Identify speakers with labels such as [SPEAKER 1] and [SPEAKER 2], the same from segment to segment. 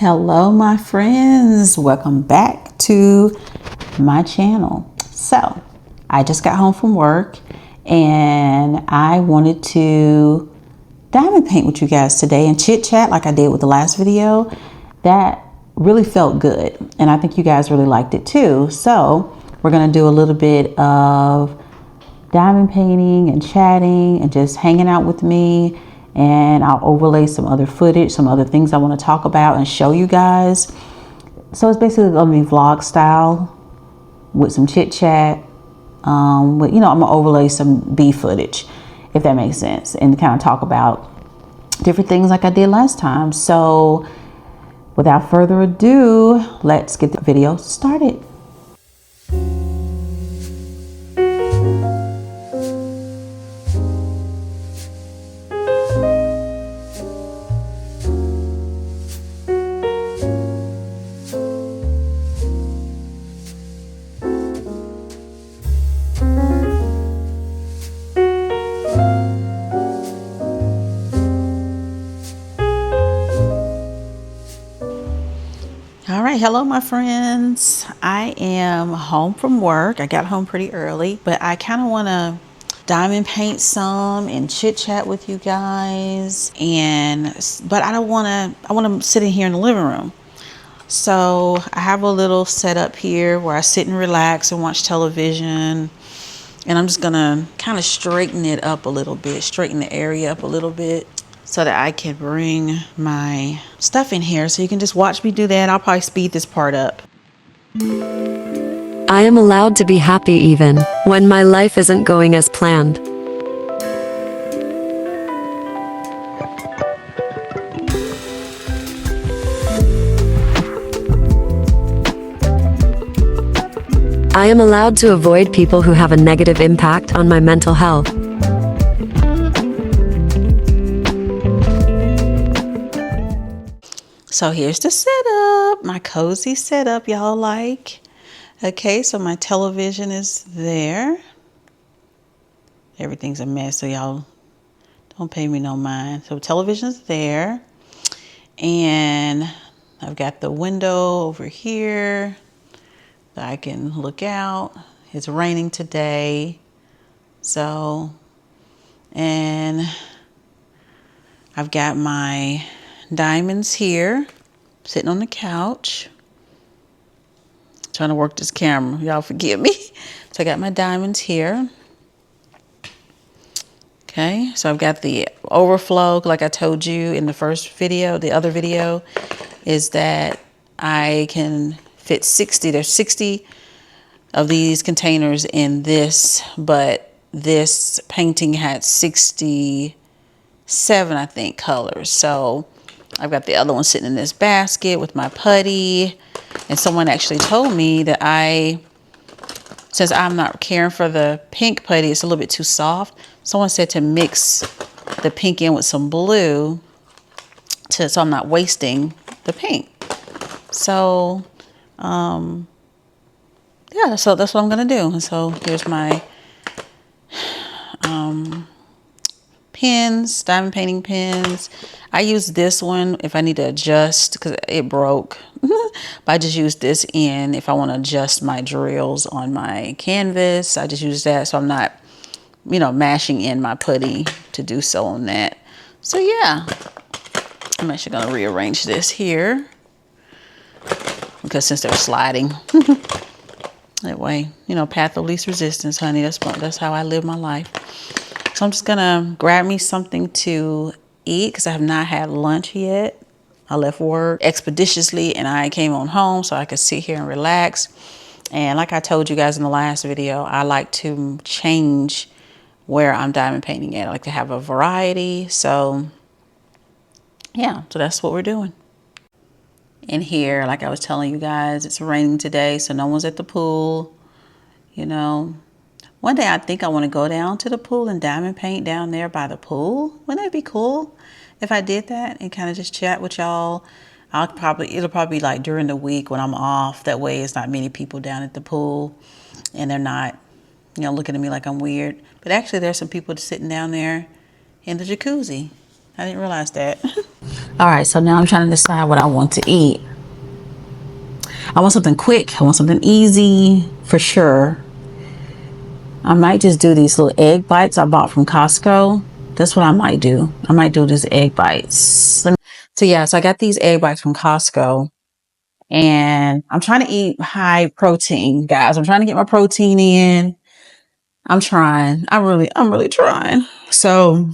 [SPEAKER 1] Hello my friends, welcome back to my channel. So I just got home from work and I wanted to diamond paint with you guys today and chit chat like I did with the last video. That really felt good and I think you guys really liked it too. So we're gonna do a little bit of diamond painting and chatting and just hanging out with me, and I'll overlay some other footage, some other things I want to talk about and show you guys. So it's basically gonna be vlog style with some chit chat. I'm gonna overlay some B footage, if that makes sense, and kind of talk about different things like I did last time. So without further ado, let's get the video started. Hello my friends, I am home from work. I got home pretty early, but I kind of want to diamond paint some and chit chat with you guys, but I want to sit in here in the living room. So I have a little setup here where I sit and relax and watch television, and I'm just gonna kind of straighten it up a little bit, straighten the area up a little bit, so that I can bring my stuff in here so you can just watch me do that. I'll probably speed this part up.
[SPEAKER 2] I am allowed to be happy even when my life isn't going as planned. I am allowed to avoid people who have a negative impact on my mental health.
[SPEAKER 1] So here's the setup, my cozy setup y'all like. Okay, so my television is there. Everything's a mess, so y'all don't pay me no mind. So television's there. And I've got the window over here that I can look out. It's raining today. So, and I've got my diamonds here, sitting on the couch. Trying to work this camera, y'all forgive me. So I got my diamonds here. Okay, so I've got the overflow, like I told you in the first video, the other video, is that I can fit 60. There's 60 of these containers in this, but this painting had 67, I think, colors. So I've got the other one sitting in this basket with my putty. And someone actually told me that since I'm not caring for the pink putty, it's a little bit too soft. Someone said to mix the pink in with some blue so I'm not wasting the pink. So, yeah, so that's what I'm going to do. And so here's my pens, diamond painting pens. I use this one if I need to adjust because it broke. But I just use this if I want to adjust my drills on my canvas. I just use that so I'm not, mashing in my putty to do so on that. So yeah, I'm actually going to rearrange this here because since they're sliding, that way, path of least resistance, honey. That's how I live my life. So I'm just gonna grab me something to eat because I have not had lunch yet. I left work expeditiously and I came on home so I could sit here and relax. And like I told you guys in the last video, I like to change where I'm diamond painting at. I like to have a variety. So yeah, so that's what we're doing. In here, like I was telling you guys, it's raining today, so no one's at the pool, One day I think I want to go down to the pool and diamond paint down there by the pool. Wouldn't that be cool if I did that and kind of just chat with y'all? It'll probably be like during the week when I'm off. That way it's not many people down at the pool and they're not, looking at me like I'm weird. But actually there's some people sitting down there in the jacuzzi. I didn't realize that. All right, so now I'm trying to decide what I want to eat. I want something quick. I want something easy for sure. I might just do these little egg bites I bought from Costco. That's what I might do. I might do these egg bites. So yeah, so I got these egg bites from Costco, and I'm trying to eat high protein, guys. I'm trying to get my protein in. I'm trying. I'm really trying. So,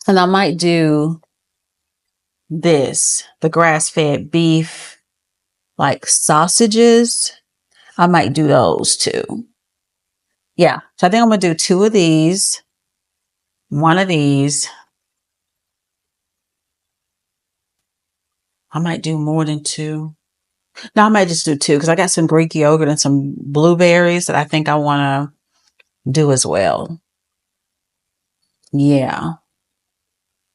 [SPEAKER 1] and I might do the grass-fed beef, like sausages. I might do those too. Yeah. So I think I'm gonna do two of these, one of these. I might do more than two. No, I might just do two because I got some Greek yogurt and some blueberries that I think I want to do as well. Yeah.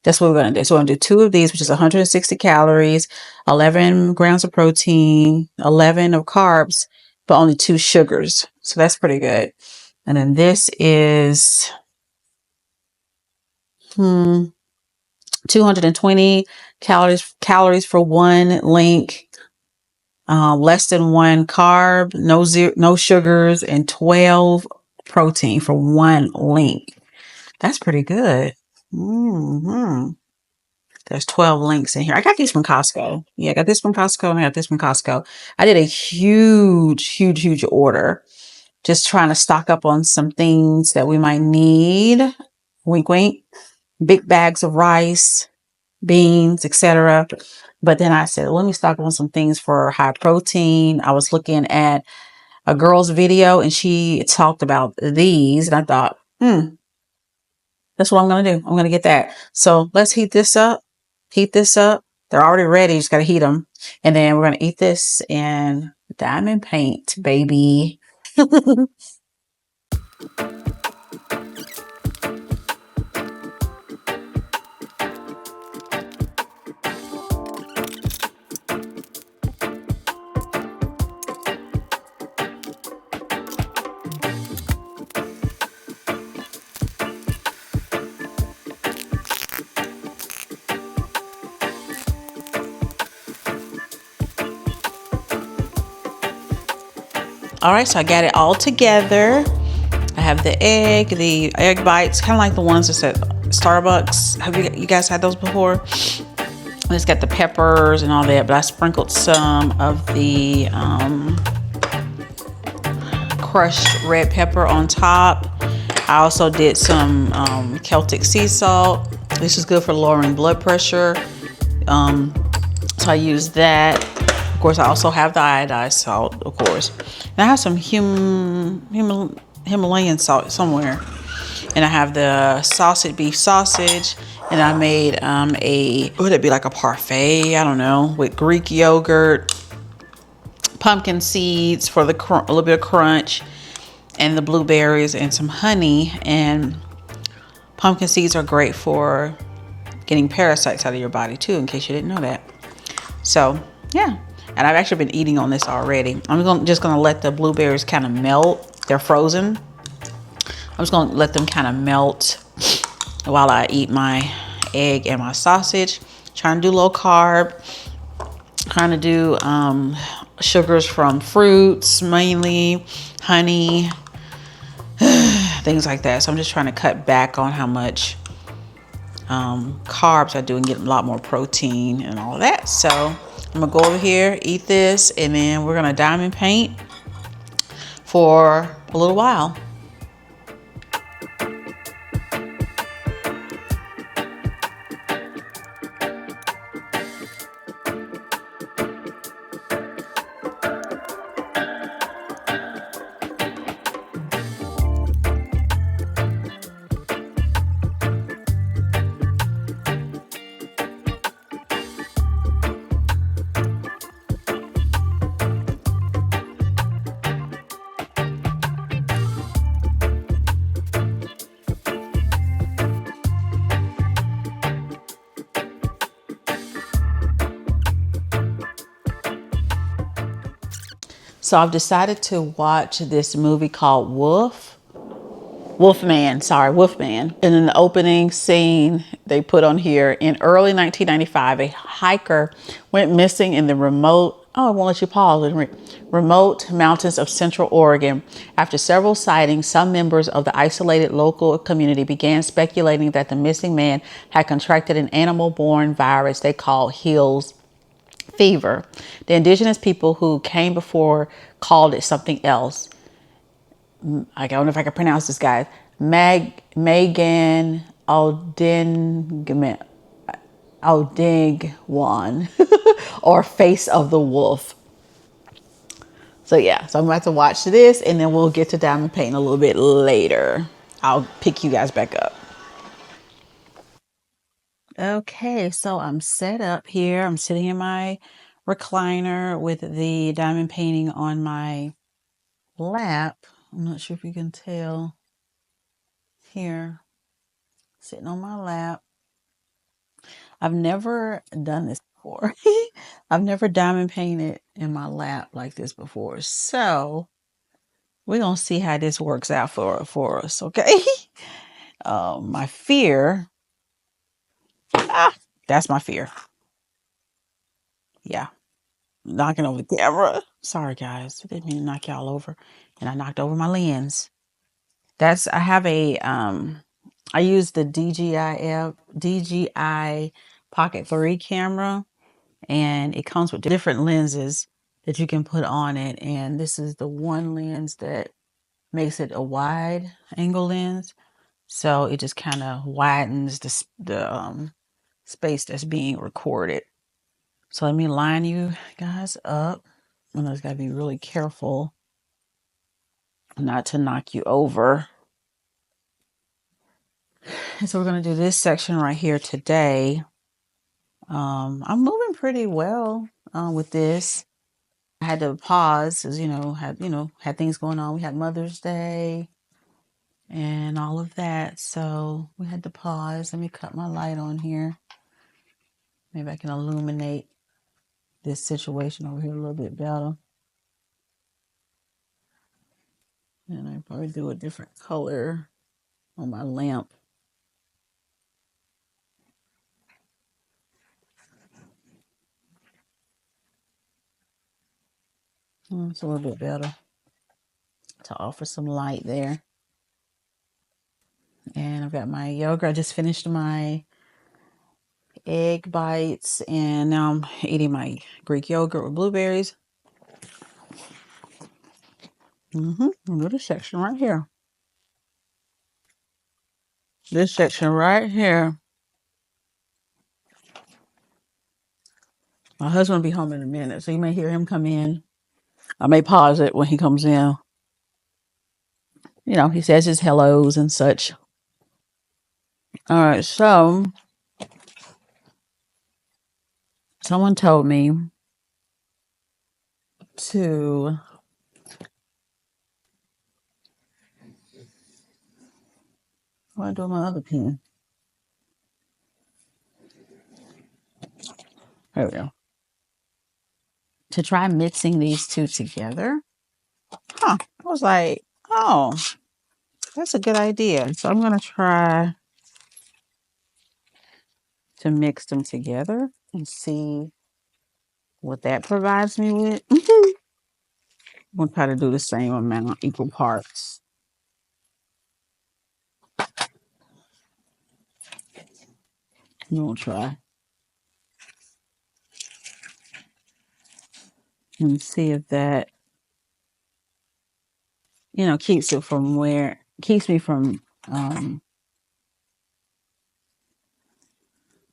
[SPEAKER 1] That's what we're going to do. So we're going to do two of these, which is 160 calories, 11 grams of protein, 11 of carbs, but only two sugars. So that's pretty good. And then this is 220 calories for one link, less than one carb, no sugars, and 12 protein for one link. That's pretty good. There's 12 links in here. I got these from Costco. Yeah, I got this from Costco and I got this from Costco. I did a huge order. Just trying to stock up on some things that we might need. Wink, wink. Big bags of rice, beans, etc. But then I said, let me stock up on some things for high protein. I was looking at a girl's video and she talked about these. And I thought, that's what I'm going to do. I'm going to get that. So let's heat this up. Heat this up. They're already ready. You just got to heat them. And then we're going to eat this in diamond paint, baby. All right, so I got it all together. I have the egg bites, kind of like the ones that's at Starbucks. Have you guys had those before? It's got the peppers and all that, but I sprinkled some of the crushed red pepper on top. I also did some Celtic sea salt. This is good for lowering blood pressure. So I used that. Of course, I also have the iodized salt, of course. And I have some Himalayan salt somewhere. And I have the beef sausage. And I made would it be like a parfait? I don't know, with Greek yogurt, pumpkin seeds for a little bit of crunch, and the blueberries and some honey. And pumpkin seeds are great for getting parasites out of your body too, in case you didn't know that. So yeah, and I've actually been eating on this already. I'm just gonna let the blueberries kind of melt. They're frozen. I'm just gonna let them kind of melt while I eat my egg and my sausage. Trying to do low carb. Trying to do sugars from fruits mainly, honey, things like that. So I'm just trying to cut back on how much carbs I do and get a lot more protein and all of that. So I'm gonna go over here, eat this, and then we're gonna diamond paint for a little while. So I've decided to watch this movie called Wolf. Wolfman, sorry, Wolfman. And in the opening scene, they put on here, in early 1995, a hiker went missing in the remote, oh, I won't let you pause, remote mountains of Central Oregon. After several sightings, some members of the isolated local community began speculating that the missing man had contracted an animal-borne virus they called Hill's fever. The indigenous people who came before called it something else. I don't know if I can pronounce this, guy. Megan Aldingman, or Face of the Wolf. So yeah, so I'm about to watch this and then we'll get to diamond painting a little bit later. I'll pick you guys back up. Okay, so I'm set up here. I'm sitting in my recliner with the diamond painting on my lap. I'm not sure if you can tell here, sitting on my lap. I've never done this before. I've never diamond painted in my lap like this before. So we're gonna see how this works out for us, okay? My fear. That's my fear. Yeah. Knocking over the camera. Sorry guys. I didn't mean to knock y'all over. And I knocked over my lens. I have I use the DJI Pocket 3 camera, and it comes with different lenses that you can put on it. And this is the one lens that makes it a wide angle lens. So it just kind of widens the space that's being recorded. So let me line you guys up. And I just gotta be really careful not to knock you over. And so we're gonna do this section right here today. I'm moving pretty well with this. I had to pause as had things going on. We had Mother's Day and all of that, so we had to pause. Let me cut my light on here. Maybe I can illuminate this situation over here a little bit better. And I probably do a different color on my lamp. It's a little bit better to offer some light there. And I've got my yogurt. I just finished my egg bites, and now I'm eating my Greek yogurt with blueberries. Little section right here. This section right here. My husband will be home in a minute, so you may hear him come in. I may pause it when he comes in. He says his hellos and such. All right, so someone told me to what do I do with my other pen? There we go. To try mixing these two together. I was like, oh, that's a good idea. So I'm gonna try to mix them together and see what that provides me with. I'm gonna try to do the same amount, equal parts. I'm gonna try and see if that, keeps me from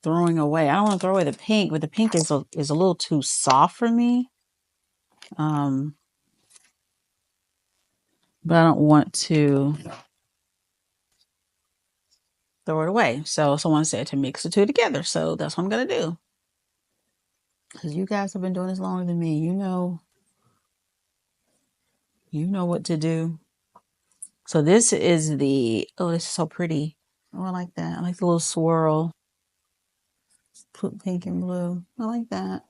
[SPEAKER 1] throwing away. I don't want to throw away the pink, but the pink is a little too soft for me. But I don't want to throw it away. So someone said to mix the two together. So that's what I'm gonna do. Because you guys have been doing this longer than me. You know what to do. So this is this is so pretty. Oh, I like that. I like the little swirl. Put pink and blue. I like that.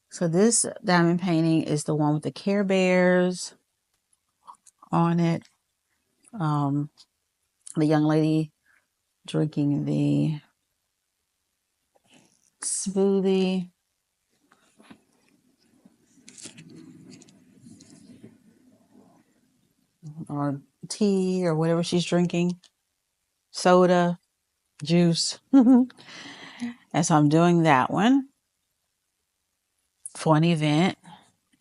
[SPEAKER 1] So this diamond painting is the one with the Care Bears on it. The young lady drinking the smoothie, or tea, or whatever she's drinking, soda, juice. And so I'm doing that one for an event,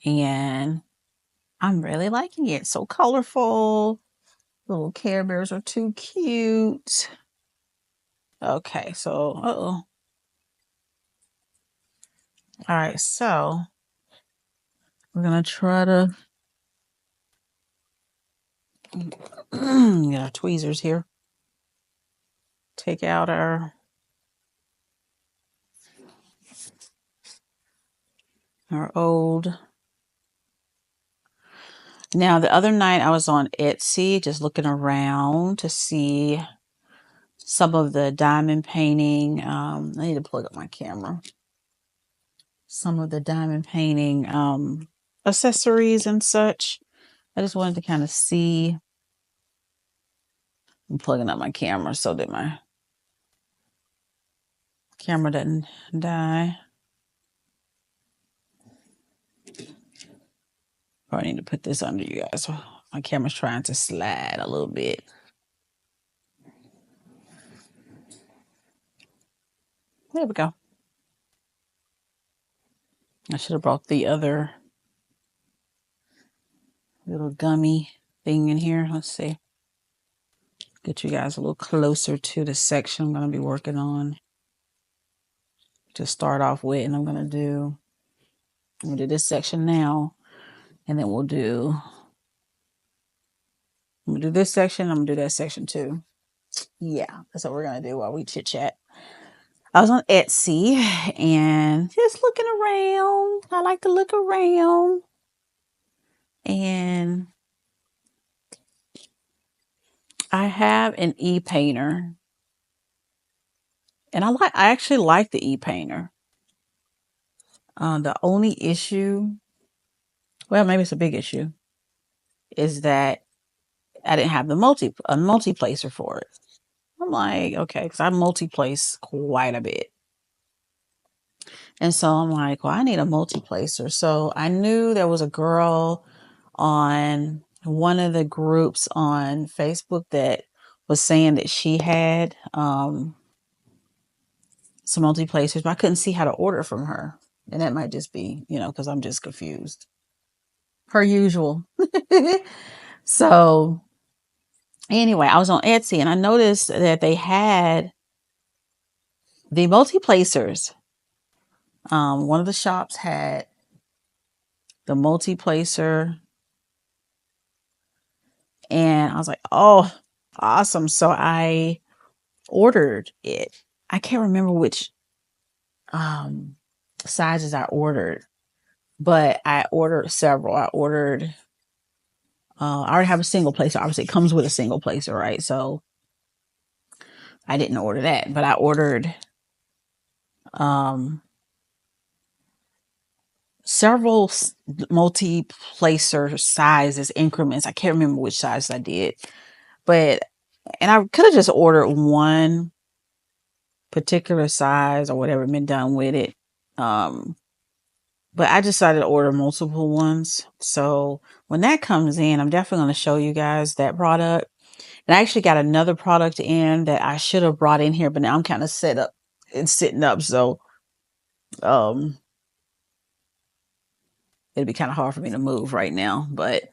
[SPEAKER 1] and I'm really liking it. So colorful. Little Care Bears are too cute. Okay, so, all right, so we're gonna try to get our tweezers here. Take out our old. Now, the other night I was on Etsy just looking around to see some of the diamond painting. I need to plug up my camera. Some of the diamond painting accessories and such. I just wanted to kind of see. I'm plugging up my camera so that my camera doesn't die. I need to put this under you guys. My camera's trying to slide a little bit. There we go. I should have brought the other little gummy thing in here. Let's see. Get you guys a little closer to the section I'm going to be working on to start off with. And I'm going to do this section now. And then I'm going to do this section. I'm going to do that section too. Yeah, that's what we're going to do while we chit chat. I was on Etsy and just looking around. I like to look around. And I have an e-painter. And I actually like the e-painter. The only issue, well, maybe it's a big issue, is that I didn't have a multi-placer for it. I'm like, okay, because I multi-place quite a bit. And so I'm like, well, I need a multi-placer. So I knew there was a girl on one of the groups on Facebook that was saying that she had some multi-placers, but I couldn't see how to order from her. And that might just be, because I'm just confused. Per usual. So anyway, I was on Etsy and I noticed that they had the multi-placers. One of the shops had the multi-placer, and I was like, oh, awesome. So I ordered it. I can't remember which sizes I ordered, but I ordered several. I already have a single placer. Obviously, it comes with a single placer, right? So I didn't order that, but I ordered several multi-placer sizes, increments. I can't remember which size I did, and I could have just ordered one particular size or whatever, been done with it. But I decided to order multiple ones. So when that comes in, I'm definitely going to show you guys that product. And I actually got another product in that I should have brought in here, but now I'm kind of set up and sitting up. So, it'd be kind of hard for me to move right now, but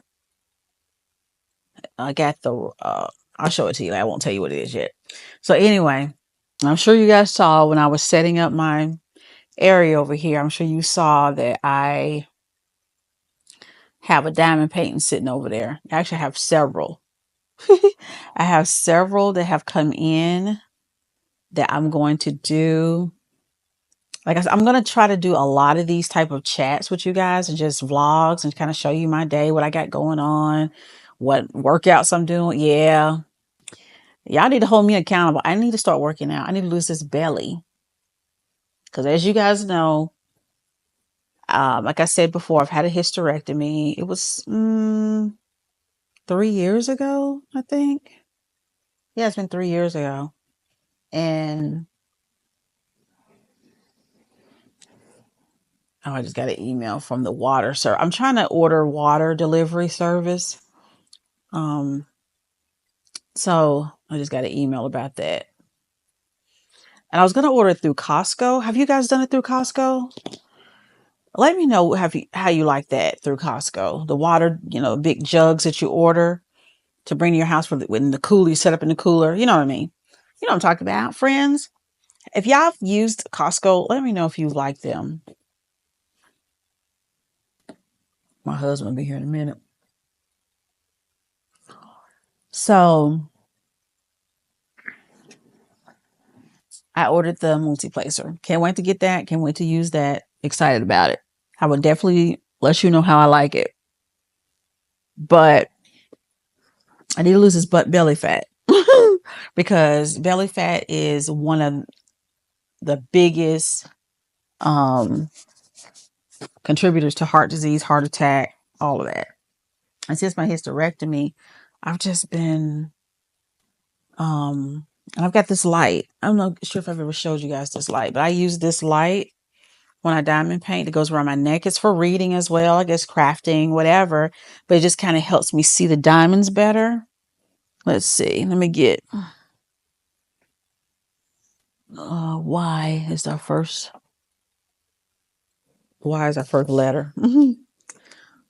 [SPEAKER 1] I got I'll show it to you. I won't tell you what it is yet. So anyway, I'm sure you guys saw when I was setting up my area over here, I'm sure you saw that I have a diamond painting sitting over there. I actually have several. I have several that have come in that I'm going to do. Like I said, I'm going to try to do a lot of these type of chats with you guys and just vlogs and kind of show you my day, what I got going on, what workouts I'm doing. Yeah. Y'all need to hold me accountable. I need to start working out. I need to lose this belly. Because as you guys know, like I said before, I've had a hysterectomy. It was 3 3 years ago, I think. Yeah, it's been 3 years ago. And oh, I just got an email from the water sir. I'm trying to order water delivery service. Um, so I just got an email about that. And I was gonna order it through Costco. Have you guys done it through Costco? Let me know how you like that through Costco. The water, big jugs that you order to bring to your house when the cooler you set up in the cooler. You know what I mean? You know what I'm talking about, friends. If y'all have used Costco, let me know if you like them. My husband will be here in a minute. So I ordered the multiplacer. Can't wait to get that. Can't wait to use that. Excited about it. I will definitely let you know how I like it. But I need to lose this belly fat because belly fat is one of the biggest um, contributors to heart disease, heart attack, all of that. And since my hysterectomy, I've just been and I've got this light. I'm not sure if I've ever showed you guys this light, but I use this light when I diamond paint. It goes around my neck. It's for reading as well, I guess crafting, whatever. But it just kind of helps me see the diamonds better. Let's see. Let me get Y is our first. Y is our first letter.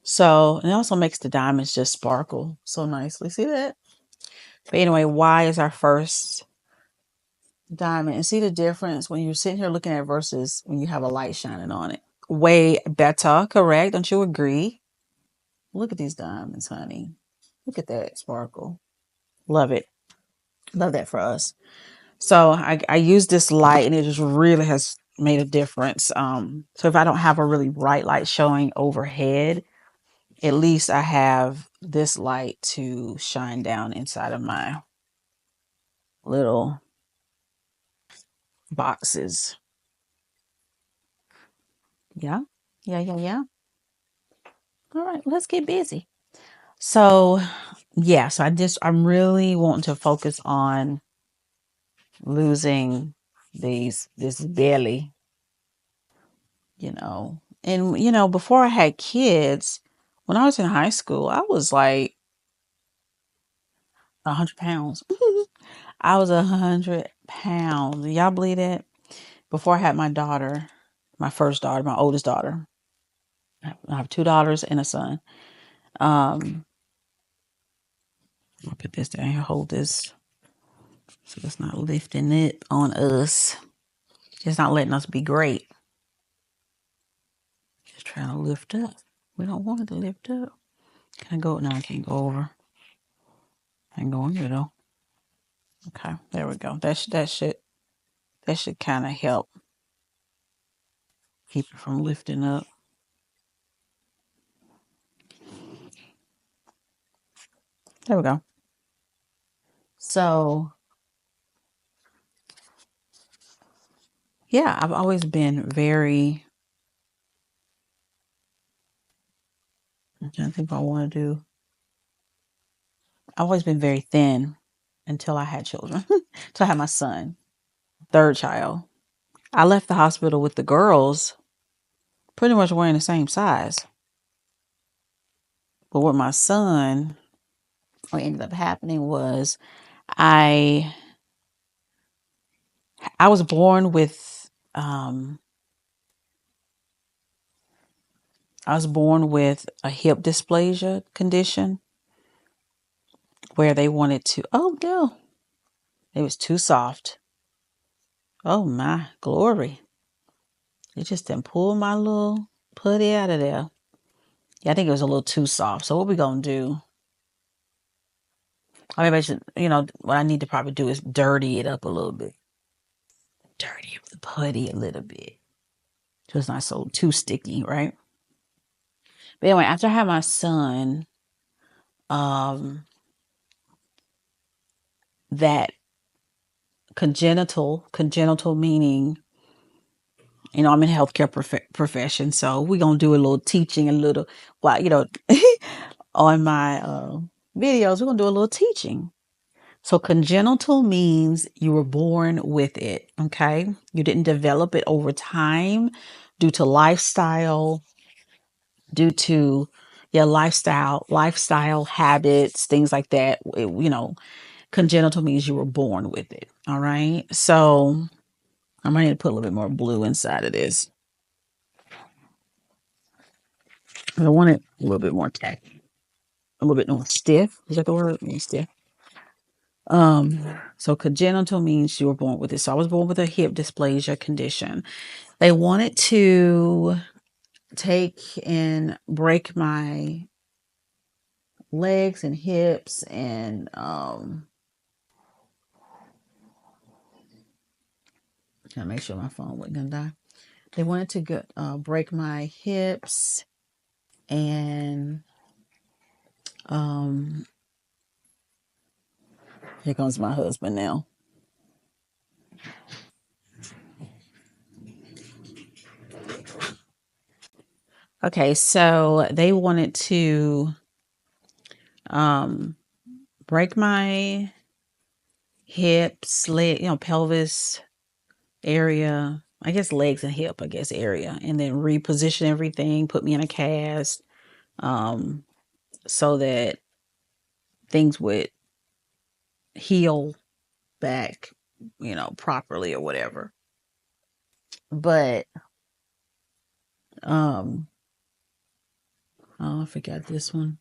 [SPEAKER 1] So, and it also makes the diamonds just sparkle so nicely. See that? But anyway, Y is our first diamond. And see the difference when you're sitting here looking at it versus when you have a light shining on it. Way better, correct? Don't you agree? Look at these diamonds, honey. Look at that sparkle. Love it. Love that for us. So I use this light and it just really has made a difference. So if I don't have a really bright light showing overhead, at least I have this light to shine down inside of my little boxes. Yeah. Yeah. All right, let's get busy. So yeah, so I'm really wanting to focus on losing this belly, And before I had kids, when I was in high school, I was like 100 pounds. I was 100 pounds. Y'all believe that? Before I had my daughter, my first daughter, my oldest daughter. I have two daughters and a son. I'll put this down here, hold this so it's not lifting it on us. It's not letting us be great. Just trying to lift up. We don't want it to lift up. Can I go? No, I can't go over. I can go under though. Okay, there we go. That should kind of help keep it from lifting up. There we go. So yeah, I've always been very. I'm trying to think what I want to do. I've always been very thin until I had children. Until I had my son, third child. I left the hospital with the girls pretty much wearing the same size. But with my son, what ended up happening was I was born with a hip dysplasia condition where they wanted to, oh no, it was too soft. Oh my glory. It just didn't pull my little putty out of there. Yeah, I think it was a little too soft. So what we gonna do? I mean, I should, what I need to probably do is dirty it up a little bit. Dirty up the putty a little bit. So it's not so too sticky, right? But anyway, after I had my son, that congenital meaning, I'm in healthcare profession, so we're gonna do a little teaching, a little, well, on my videos, we're going to do a little teaching. So congenital means you were born with it. Okay. You didn't develop it over time due to lifestyle, due to your lifestyle habits, things like that. Congenital means you were born with it. All right. So I might need to put a little bit more blue inside of this. I want it a little bit more tacky, a little bit more stiff. Is that the word? Yeah, stiff. So congenital means you were born with it. So I was born with a hip dysplasia condition. They wanted to take and break my legs and hips and gotta make sure my phone wasn't gonna die. They wanted to break my hips and um here comes my husband now. Okay, so they wanted to um break my hips, leg, pelvis area, I guess legs and hip, I guess area, and then reposition everything, put me in a cast, um, so that things would heal back, properly or whatever. But um, oh, I forgot this one.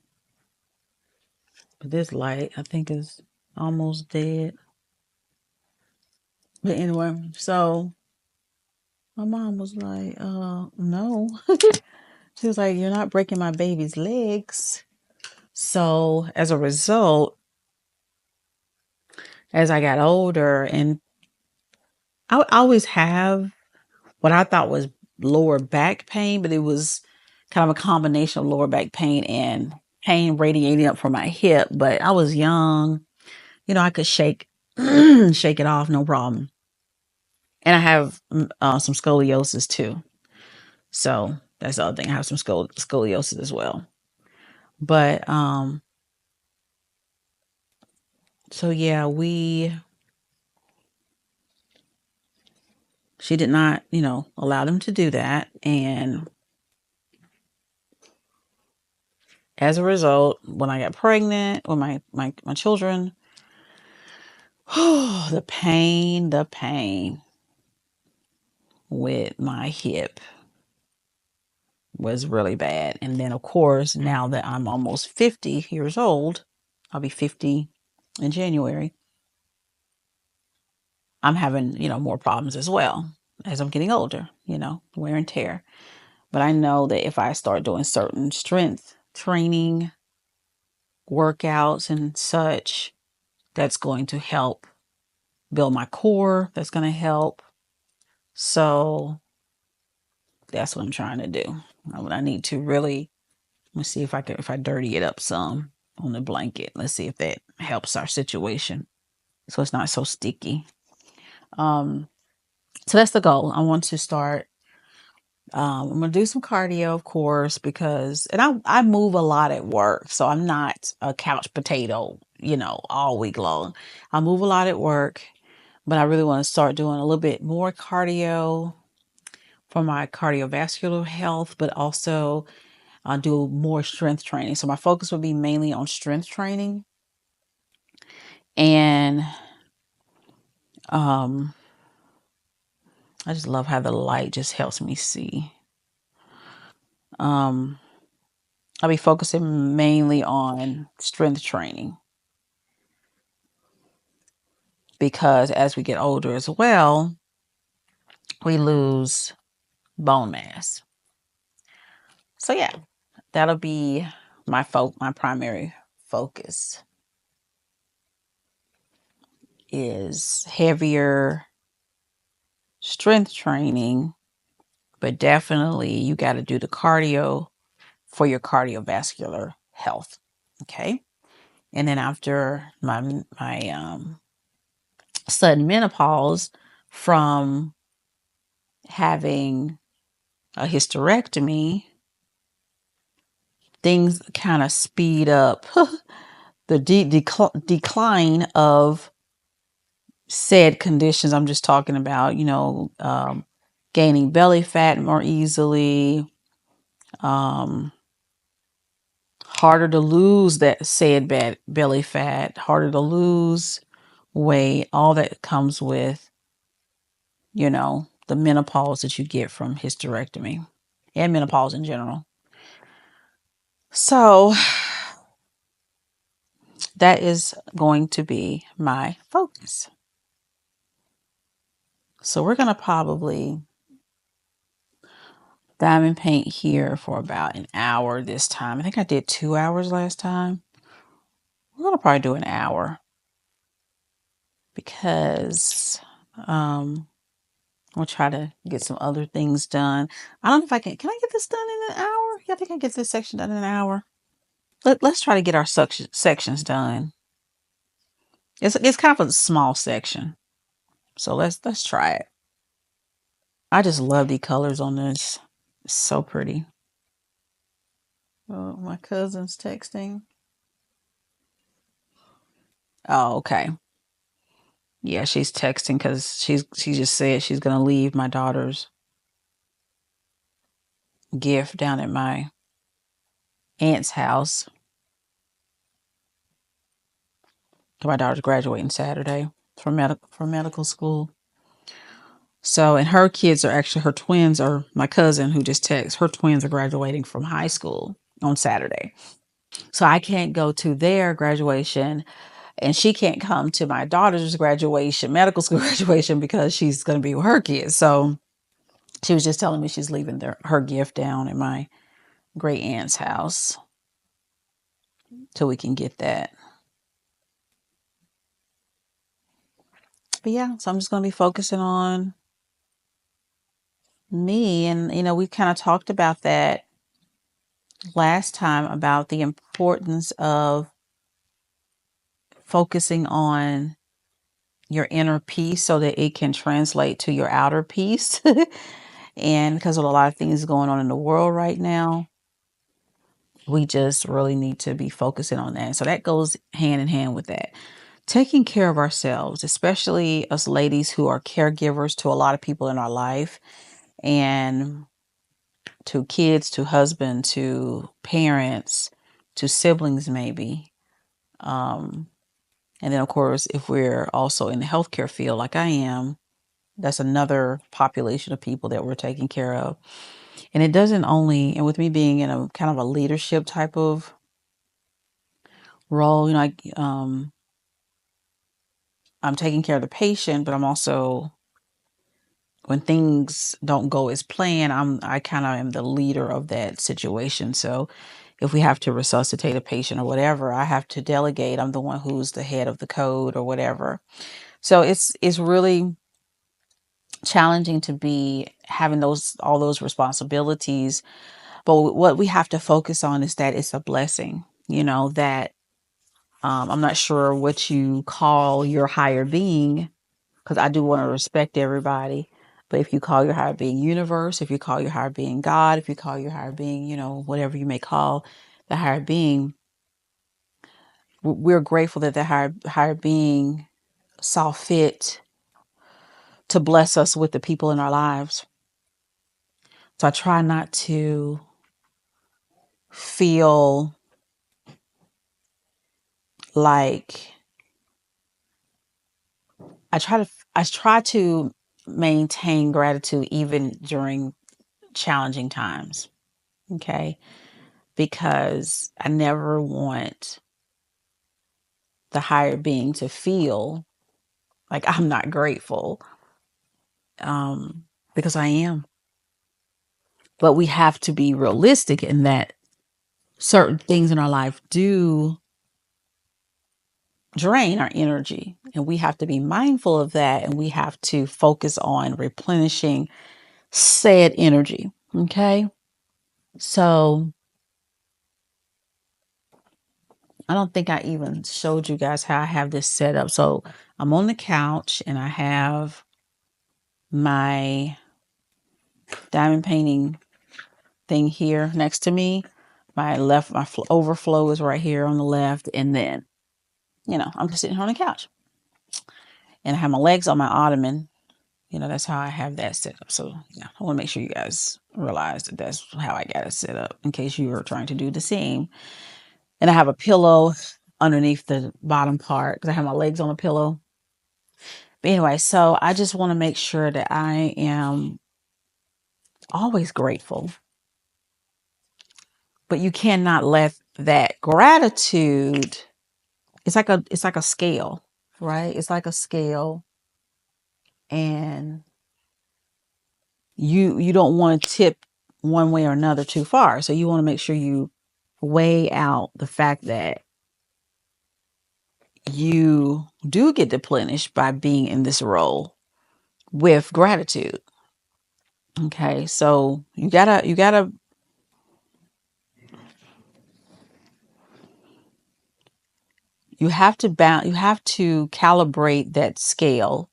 [SPEAKER 1] But this light, I think, is almost dead. But anyway, so my mom was like, no. She was like, you're not breaking my baby's legs. So as a result, as I got older, and I always have what I thought was lower back pain, but it was kind of a combination of lower back pain and pain radiating up from my hip. But I was young, I could shake shake it off, no problem. And I have some scoliosis too. So that's the other thing. I have some scoliosis as well. But so yeah, she did not, allow them to do that. And as a result, when I got pregnant with my children, oh, the pain with my hip was really bad. And then, of course, now that I'm almost 50 years old, I'll be 50 in January, I'm having, more problems as well as I'm getting older, wear and tear. But I know that if I start doing certain strength training, workouts, and such, that's going to help build my core. That's going to help. So that's what I'm trying to do. I need to really, let's see if I dirty it up some on the blanket. Let's see if that helps our situation. So it's not so sticky. Um, so that's the goal. I want to start. I'm gonna do some cardio, of course, because I move a lot at work, so I'm not a couch potato, all week long. I move a lot at work, but I really want to start doing a little bit more cardio for my cardiovascular health, but also do more strength training. So my focus will be mainly on strength training, and um, I just love how the light just helps me see. Um, I'll be focusing mainly on strength training because as we get older as well, we lose bone mass. So yeah, that'll be my primary focus is heavier strength training, but definitely you got to do the cardio for your cardiovascular health. Okay. And then after my sudden menopause from having a hysterectomy, things kind of speed up the decline of said conditions. I'm just talking about, gaining belly fat more easily, um, harder to lose that said bad belly fat, harder to lose weight, all that comes with, the menopause that you get from hysterectomy and menopause in general. So that is going to be my focus. So we're going to probably diamond paint here for about an hour this time. I think I did 2 hours last time. We're going to probably do an hour because we'll try to get some other things done. I don't know if I can I get this done in an hour? Yeah, I think I can get this section done in an hour. Let's try to get our sections done. It's kind of a small section. So let's try it. I just love the colors on this. It's so pretty. Oh, my cousin's texting. Oh, okay. Yeah, she's texting because she just said she's gonna leave my daughter's gift down at my aunt's house. My daughter's graduating Saturday from medical school. So, and her kids are actually, her twins are, my cousin who just texted, her twins are graduating from high school on Saturday. So I can't go to their graduation and she can't come to my daughter's graduation, medical school graduation, because she's going to be with her kids. So she was just telling me she's leaving her gift down at my great aunt's house till we can get that. But yeah, so I'm just going to be focusing on me. And, we kind of talked about that last time about the importance of focusing on your inner peace so that it can translate to your outer peace. And because of a lot of things going on in the world right now, we just really need to be focusing on that. So that goes hand in hand with that. Taking care of ourselves, especially us ladies who are caregivers to a lot of people in our life, and to kids, to husband, to parents, to siblings, maybe. And then, of course, if we're also in the healthcare field, like I am, that's another population of people that we're taking care of. And it doesn't only, and with me being in a kind of a leadership type of role, I'm taking care of the patient, but I'm also, when things don't go as planned, I kind of am the leader of that situation. So if we have to resuscitate a patient or whatever, I have to delegate. I'm the one who's the head of the code or whatever. So it's really challenging to be having all those responsibilities. But what we have to focus on is that it's a blessing, that I'm not sure what you call your higher being, because I do want to respect everybody. But if you call your higher being universe, if you call your higher being God, if you call your higher being, whatever you may call the higher being, we're grateful that the higher being saw fit to bless us with the people in our lives. So I try not to feel like I try to maintain gratitude even during challenging times. Okay? Because I never want the higher being to feel like I'm not grateful. Because I am. But we have to be realistic in that certain things in our life do drain our energy, and we have to be mindful of that, and we have to focus on replenishing said energy. Okay. So I don't think I even showed you guys how I have this set up. So I'm on the couch and I have my diamond painting thing here next to me. My overflow is right here on the left. And then I'm just sitting here on the couch and I have my legs on my ottoman. That's how I have that set up. So yeah, I want to make sure you guys realize that that's how I got it set up in case you are trying to do the same. And I have a pillow underneath the bottom part because I have my legs on a pillow. But anyway, so I just want to make sure that I am always grateful. But you cannot let that gratitude, it's like a scale, right? It's like a scale, and you don't want to tip one way or another too far. So you want to make sure you weigh out the fact that you do get replenished by being in this role with gratitude. Okay, so you gotta you have to calibrate that scale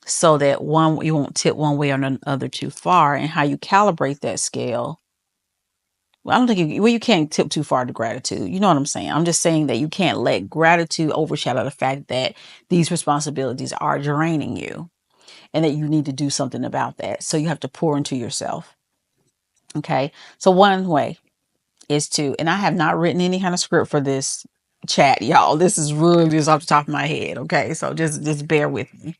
[SPEAKER 1] so that one, you won't tip one way or another too far. And how you calibrate that scale, well, I don't think you can't tip too far to gratitude. You know what I'm saying? I'm just saying that you can't let gratitude overshadow the fact that these responsibilities are draining you and that you need to do something about that. So you have to pour into yourself. Okay. So one way is to, and I have not written any kind of script for this chat, y'all. This is really just off the top of my head. Okay. So just bear with me.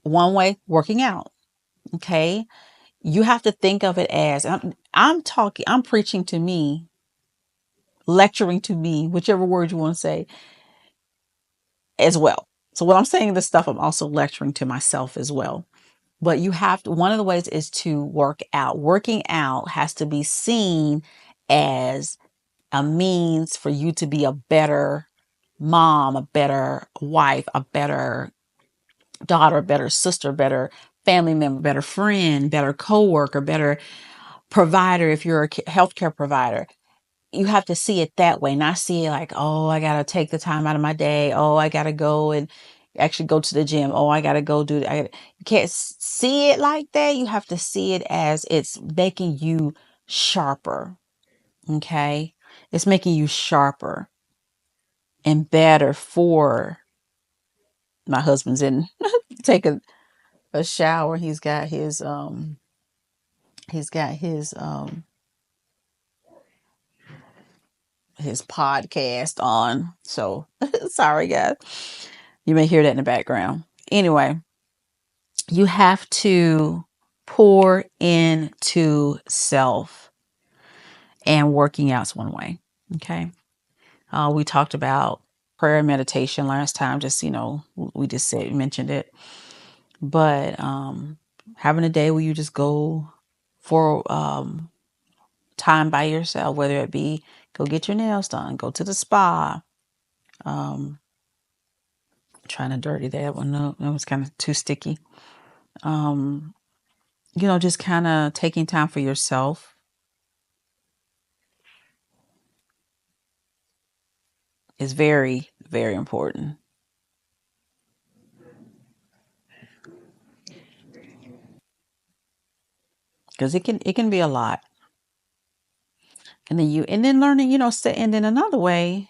[SPEAKER 1] One way, working out. Okay. You have to think of it as, I'm preaching to me, lecturing to me, whichever word you want to say, as well. So when I'm saying this stuff, I'm also lecturing to myself as well. But you have to, one of the ways is to work out. Working out has to be seen as a means for you to be a better mom, a better wife, a better daughter, a better sister, better family member, better friend, better coworker, better provider if you're a healthcare provider. You have to see it that way, not see it like, oh, I got to take the time out of my day. Oh, I got to go and actually go to the gym. Oh, I got to go do it. You can't see it like that. You have to see it as it's making you sharper. Okay. It's making you sharper and better for, my husband's in taking a shower. He's got his podcast on. So sorry guys. You may hear that in the background. Anyway, you have to pour into self, and working out's one way. Okay. We talked about prayer and meditation last time. Just, we just mentioned it. But having a day where you just go for time by yourself, whether it be go get your nails done, go to the spa. Trying to dirty that one up. That was kind of too sticky. Just kind of taking time for yourself is very, very important. Because it can be a lot. And then learning, and then another way,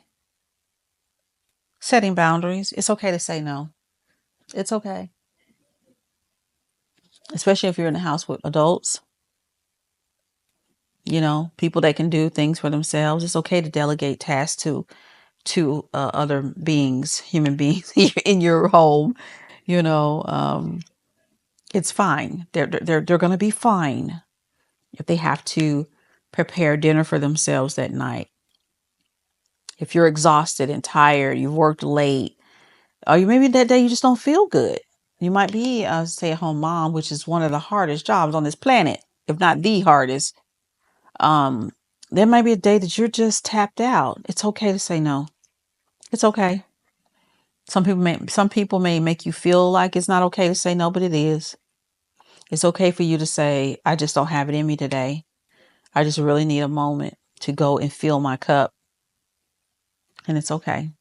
[SPEAKER 1] setting boundaries. It's okay to say no. It's okay. Especially if you're in the house with adults, people that can do things for themselves. It's okay to delegate tasks to other beings, human beings in your home. You know, it's fine. They're going to be fine if they have to prepare dinner for themselves that night. If you're exhausted and tired, you've worked late, or maybe that day you just don't feel good. You might be a stay-at-home mom, which is one of the hardest jobs on this planet, if not the hardest. Um, there might be a day that you're just tapped out. It's okay to say no. It's okay. Some people may make you feel like it's not okay to say no, but it is. It's okay for you to say, I just don't have it in me today. I just really need a moment to go and fill my cup. And it's okay.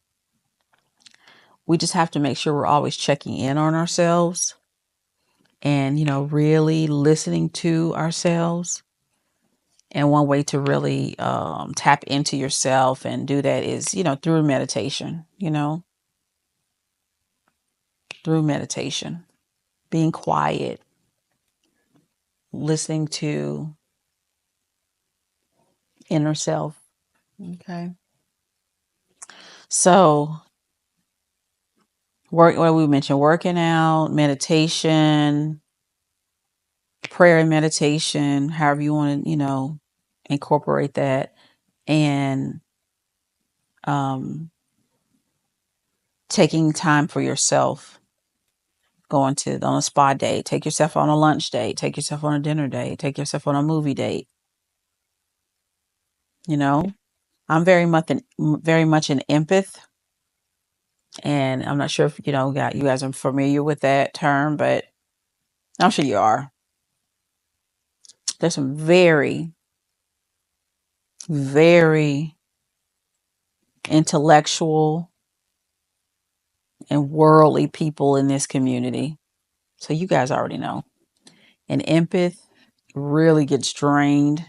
[SPEAKER 1] We just have to make sure we're always checking in on ourselves and, really listening to ourselves And one way to really tap into yourself and do that is, through meditation, through meditation, being quiet, listening to inner self. Okay. So, what we mentioned, working out, meditation, prayer and meditation, however you want to, incorporate that, and um, taking time for yourself, going on a spa date, take yourself on a lunch date, take yourself on a dinner date, take yourself on a movie date. I'm very much an empath, and I'm not sure if you guys are familiar with that term, but I'm sure you are. There's some very, very intellectual and worldly people in this community. So you guys already know. An empath really gets drained,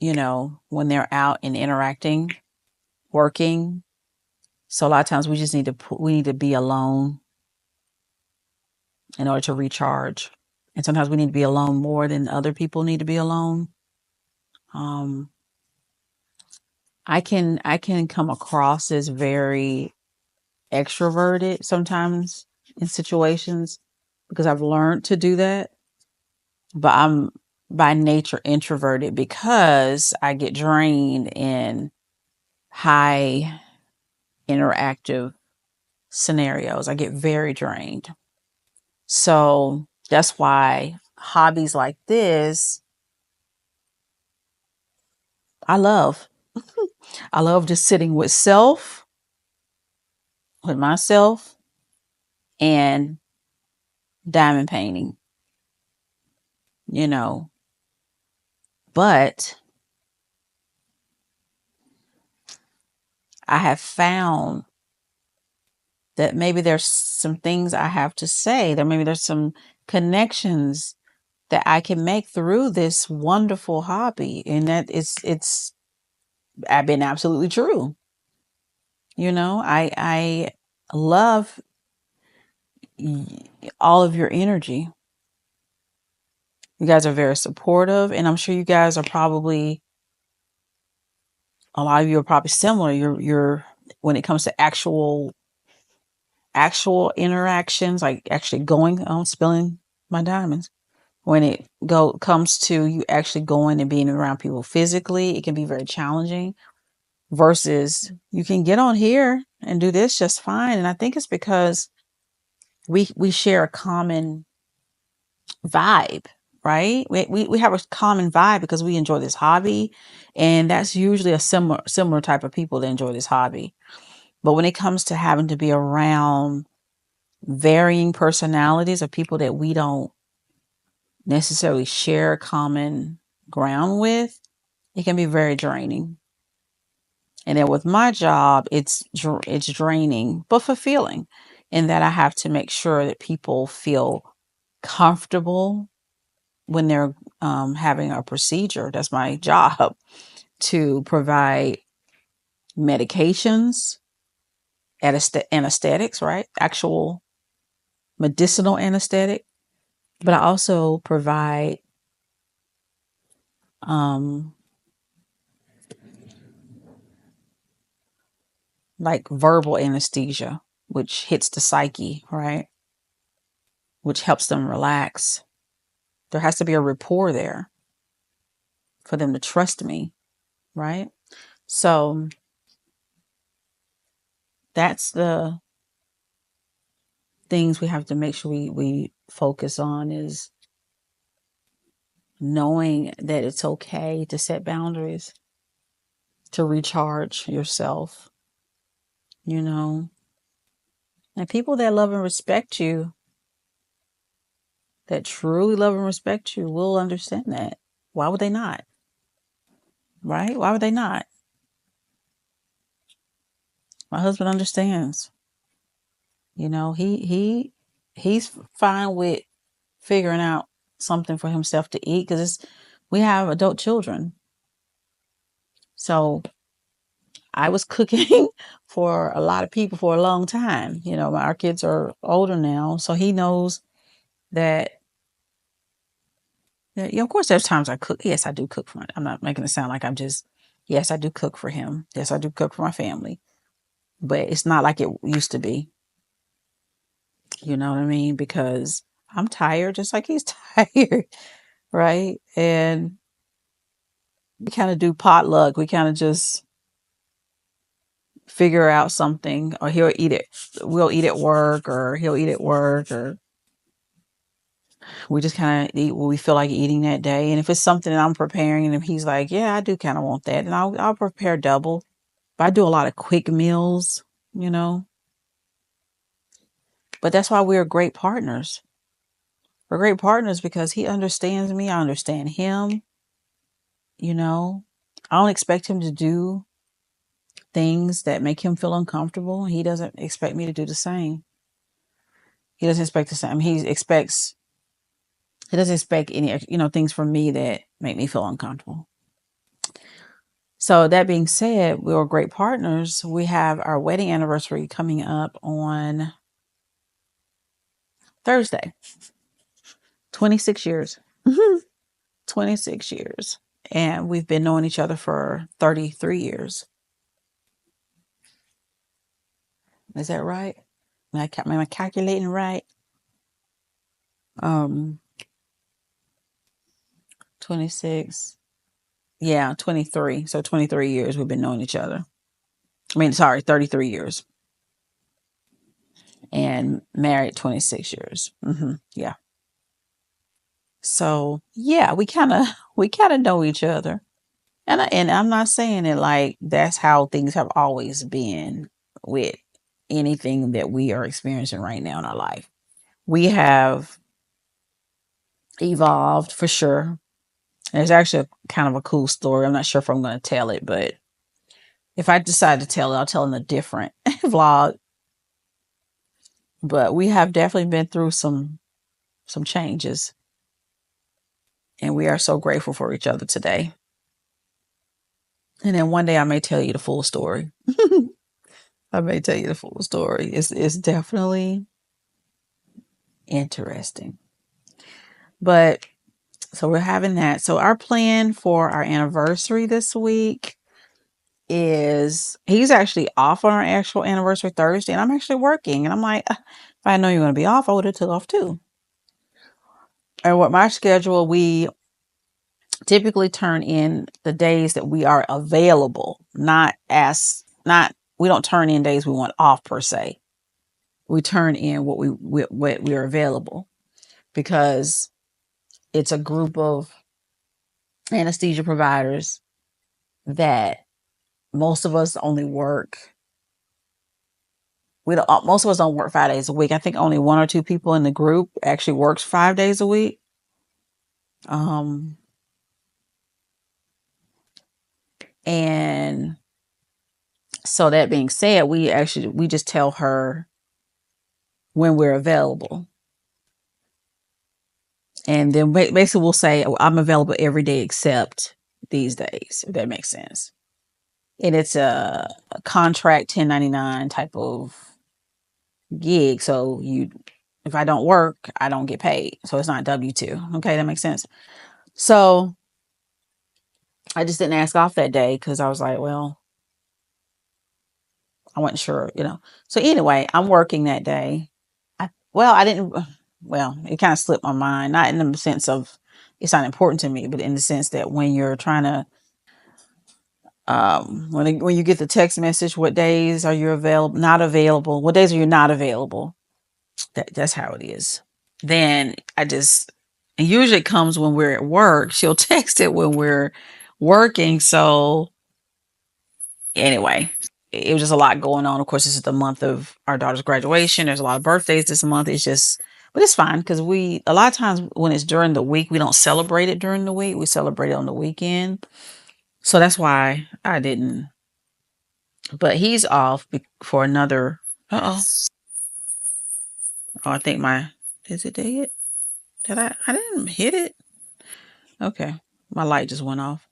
[SPEAKER 1] when they're out and interacting, working. So a lot of times we just we need to be alone in order to recharge. And sometimes we need to be alone more than other people need to be alone. Um, I can come across as very extroverted sometimes in situations because I've learned to do that. But I'm by nature introverted because I get drained in high interactive scenarios. I get very drained. So that's why hobbies like this, I love. I love just sitting with myself, and diamond painting, you know. But I have found that maybe there's some things I have to say. Maybe there's some connections that I can make through this wonderful hobby. And that it's I've been absolutely true. I love all of your energy. You guys are very supportive, and I'm sure you guys are probably, a lot of you are probably similar. You're when it comes to actual interactions, like actually going on spilling my diamonds. When it comes to you actually going and being around people physically, it can be very challenging. Versus you can get on here and do this just fine. And I think it's because we share a common vibe, right? We have a common vibe because we enjoy this hobby, and that's usually a similar type of people that enjoy this hobby. But when it comes to having to be around varying personalities of people that we don't necessarily share common ground with, it can be very draining. And then with my job, it's draining but fulfilling, in that I have to make sure that people feel comfortable when they're having a procedure. That's my job, to provide medications, anesthetics, right? Actual medicinal anesthetic. But I also provide um, like verbal anesthesia, which hits the psyche, right? Which helps them relax. There has to be a rapport there for them to trust me, right? So that's the things we have to make sure we focus on, is knowing that it's okay to set boundaries, to recharge yourself, you know. And people that love and respect you, that truly love and respect you, will understand that. Why would they not? Right? Why would they not? My husband understands. He's fine with figuring out something for himself to eat, because we have adult children. So I was cooking for a lot of people for a long time. You know, our kids are older now, so he knows that. Yeah, of course, there's times I cook. Yes, I do cook for him. I'm not making it sound like I'm just. Yes, I do cook for him. Yes, I do cook for my family, but it's not like it used to be. You know what I mean? Because I'm tired, just like he's tired, right? And we kind of do potluck. We kind of just figure out something, or he'll eat it. We'll eat at work, or he'll eat at work, or we just kind of eat what we feel like eating that day. And if it's something that I'm preparing, and if he's like, "Yeah, I do kind of want that," and I'll prepare double. But I do a lot of quick meals, you know. But that's why we're great partners. We're great partners because he understands me. I understand him. You know, I don't expect him to do things that make him feel uncomfortable. He doesn't expect me to do the same. He doesn't expect the same. He doesn't expect any, things from me that make me feel uncomfortable. So that being said, we were great partners. We have our wedding anniversary coming up on Thursday. 26 years. 26 years. And we've been knowing each other for 33 years. Is that right? Am I calculating right? 26. Yeah, 23. So 23 years we've been knowing each other. 33 years. And married 26 years. Yeah. So yeah, we kind of know each other. And I'm not saying it like that's how things have always been with anything that we are experiencing right now in our life. We have evolved for sure. There's actually kind of a cool story. I'm not sure if I'm going to tell it, but if I decide to tell it, I'll tell in a different vlog. But we have definitely been through some changes, and we are so grateful for each other today. And then one day I may tell you the full story. I may tell you the full story. It's definitely interesting. But so we're having that. So our plan for our anniversary this week is he's actually off on our actual anniversary Thursday, and I'm actually working. And I'm like, if I know you're going to be off, I would have took off too. And what my schedule, we typically turn in the days that we are available, we don't turn in days we want off per se. We turn in what we are available, because it's a group of anesthesia providers that most of us only work. Most of us don't work 5 days a week. I think only one or two people in the group actually works 5 days a week. And so that being said, we just tell her when we're available. And then basically we'll say, I'm available every day except these days, if that makes sense. And it's a contract 1099 type of gig. So if I don't work, I don't get paid. So it's not W-2. Okay, that makes sense. So I just didn't ask off that day because I was like, well, I wasn't sure. So anyway, I'm working that day. I didn't, well, it kind of slipped my mind, not in the sense of it's not important to me, but in the sense that when you're trying to, when you get the text message, what days are you available, not available? What days are you not available? That's how it is. Then it usually comes when we're at work. She'll text it when we're working. So anyway, it was just a lot going on. Of course, this is the month of our daughter's graduation. There's a lot of birthdays this month. But it's fine because a lot of times when it's during the week, we don't celebrate it during the week. We celebrate it on the weekend. So that's why I didn't. But he's off for another. Uh-oh. Oh, I think is it dead? I didn't hit it. Okay. My light just went off.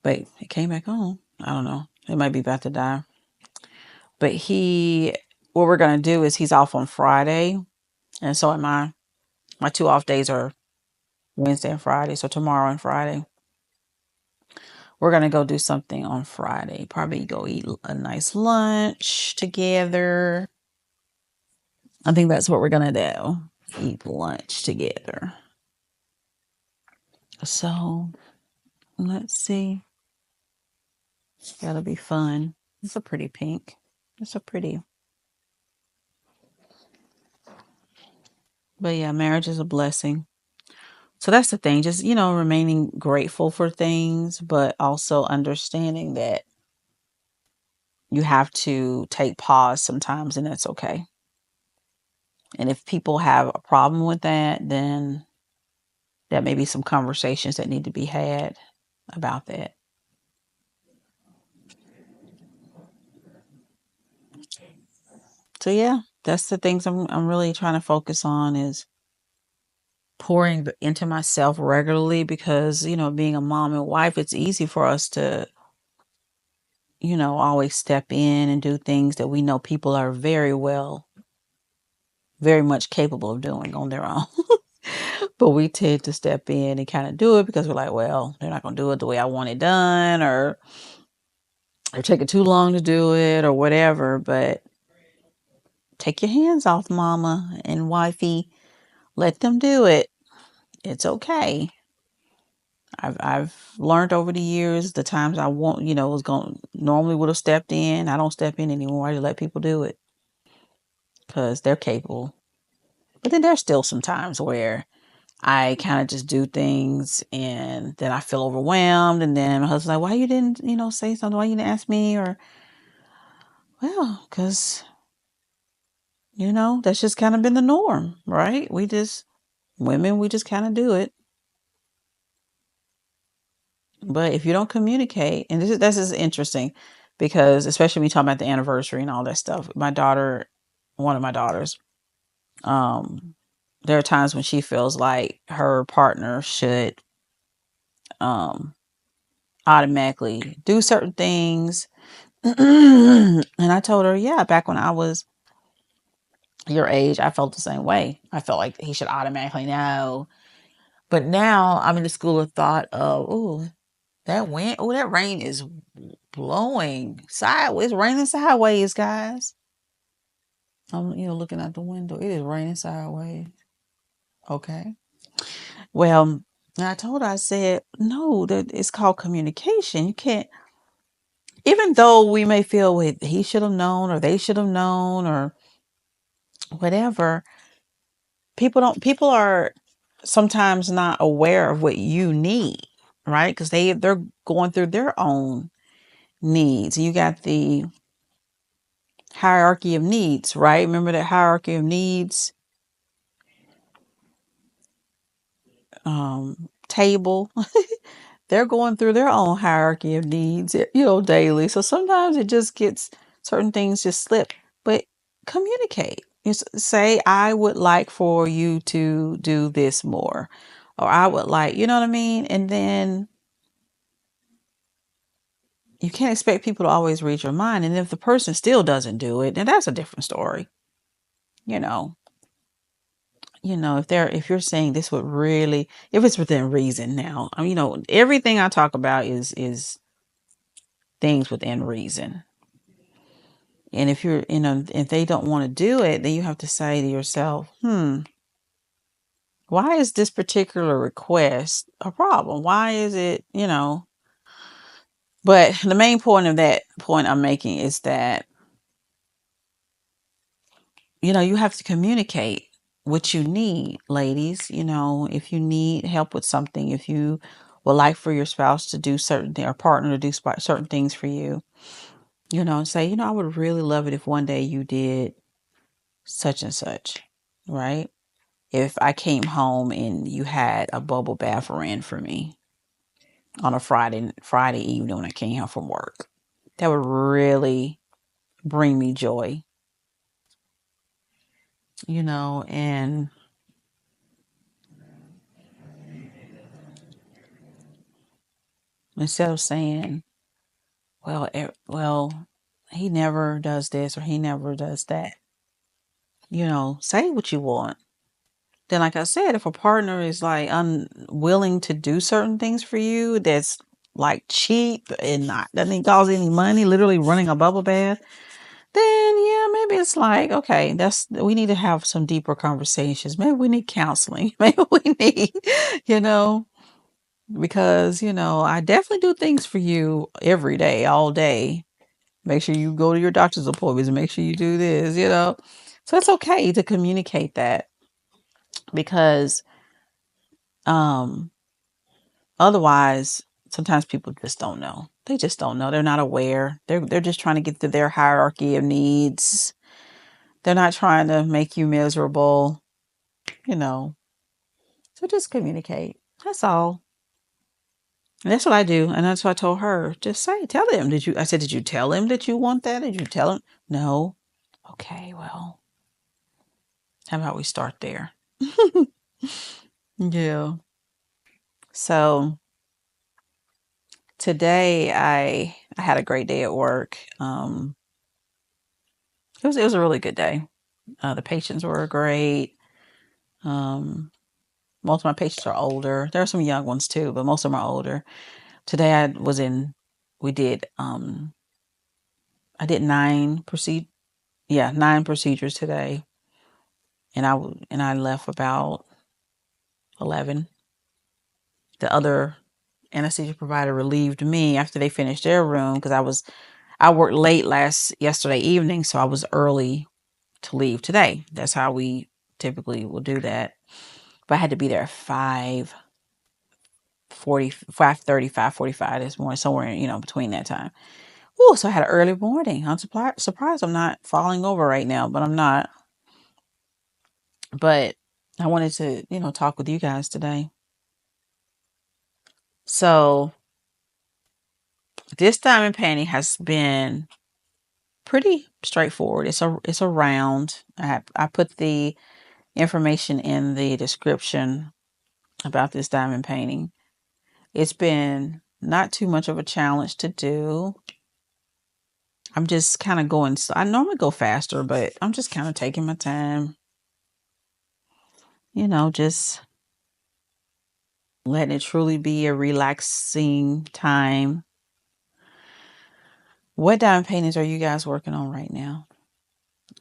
[SPEAKER 1] But it came back on. I don't know. It might be about to die. But what we're going to do is he's off on Friday. And so am I. My two off days are Wednesday and Friday. So tomorrow and Friday. We're going to go do something on Friday. Probably go eat a nice lunch together. I think that's what we're going to do. Eat lunch together. So let's see. That'll be fun. It's a pretty pink. It's a pretty. But yeah, marriage is a blessing. So that's the thing. Just, remaining grateful for things, but also understanding that you have to take pause sometimes, and that's okay. And if people have a problem with that, then there may be some conversations that need to be had about that. So yeah, that's the things I'm really trying to focus on is pouring into myself regularly because, being a mom and wife, it's easy for us to, always step in and do things that we know people are very much capable of doing on their own. But we tend to step in and kind of do it because we're like, well, they're not going to do it the way I want it done, or they're taking too long to do it, or whatever. But take your hands off, mama and wifey. Let them do it. It's okay. I've learned over the years the times I want, was going normally would have stepped in. I don't step in anymore. I just let people do it because they're capable. But then there's still some times where I kind of just do things and then I feel overwhelmed. And then my husband's like, why you didn't, say something? Why you didn't ask me? Or, well, because, that's just kind of been the norm, right? Women, we just kind of do it. But if you don't communicate, and this is interesting because especially when you talk about the anniversary and all that stuff, one of my daughters, um, there are times when she feels like her partner should um automatically do certain things. And I told her, yeah, back when I was your age, I felt the same way. I felt like he should automatically know. But now I'm in the school of thought of, oh, that wind, oh, that rain is blowing sideways. It's raining sideways, guys. I'm, looking out the window. It is raining sideways. Okay. Well, and I told her, I said, no, that it's called communication. You can't, even though we may feel with he should have known or they should have known or whatever, people are sometimes not aware of what you need, right? Because they're going through their own needs. You got the hierarchy of needs, right? Remember that hierarchy of needs table. They're going through their own hierarchy of needs, daily. So sometimes it just gets certain things just slip. But communicate. Say, I would like for you to do this more. Or I would like, you know what I mean? And then you can't expect people to always read your mind. And if the person still doesn't do it, then that's a different story. You know, if you're saying this would really, if it's within reason now, everything I talk about is things within reason. And if if they don't want to do it, then you have to say to yourself, why is this particular request a problem? Why is it, but the main point of that point I'm making is that, you have to communicate what you need, ladies. If you need help with something, if you would like for your spouse to do certain things or partner to do certain things for you, say, I would really love it if one day you did such and such, right? If I came home and you had a bubble bath ran for me on a Friday evening when I came home from work, that would really bring me joy, and Instead of saying, well, he never does this or he never does that. Say what you want. Then, like I said, if a partner is like unwilling to do certain things for you, that's like cheap and not doesn't cause any money, literally running a bubble bath, then yeah, maybe it's like, okay, we need to have some deeper conversations. Maybe we need counseling. Maybe we need, you know, because I definitely do things for you every day, all day. Make sure you go to your doctor's appointments. Make sure you do this. So it's okay to communicate that because um otherwise, sometimes people just don't know. They just don't know. They're not aware. They're just trying to get to their hierarchy of needs. They're not trying to make you miserable, you know. So just communicate. That's all. And that's what I do. And that's what I told her. Just tell him. I said, did you tell him that you want that? Did you tell him? No. Okay, well, how about we start there? Yeah. So today I had a great day at work. It was a really good day. The patients were great. Um, most of my patients are older. There are some young ones too, but most of them are older. Today we did, I did nine procedures today, and I left about 11. The other anesthesia provider relieved me after they finished their room because I worked late yesterday evening, so I was early to leave today. That's how we typically will do that. But I had to be there at 5:40, 5:30, 5:45 this morning, somewhere, between that time. Oh, so I had an early morning. I'm surprised I'm not falling over right now, but I'm not. But I wanted to, talk with you guys today. So this diamond painting has been pretty straightforward. It's a round. I put the information in the description about this diamond painting. It's been not too much of a challenge to do. I'm just kind of going. I normally go faster, but I'm just kind of taking my time. Just letting it truly be a relaxing time. What diamond paintings are you guys working on right now?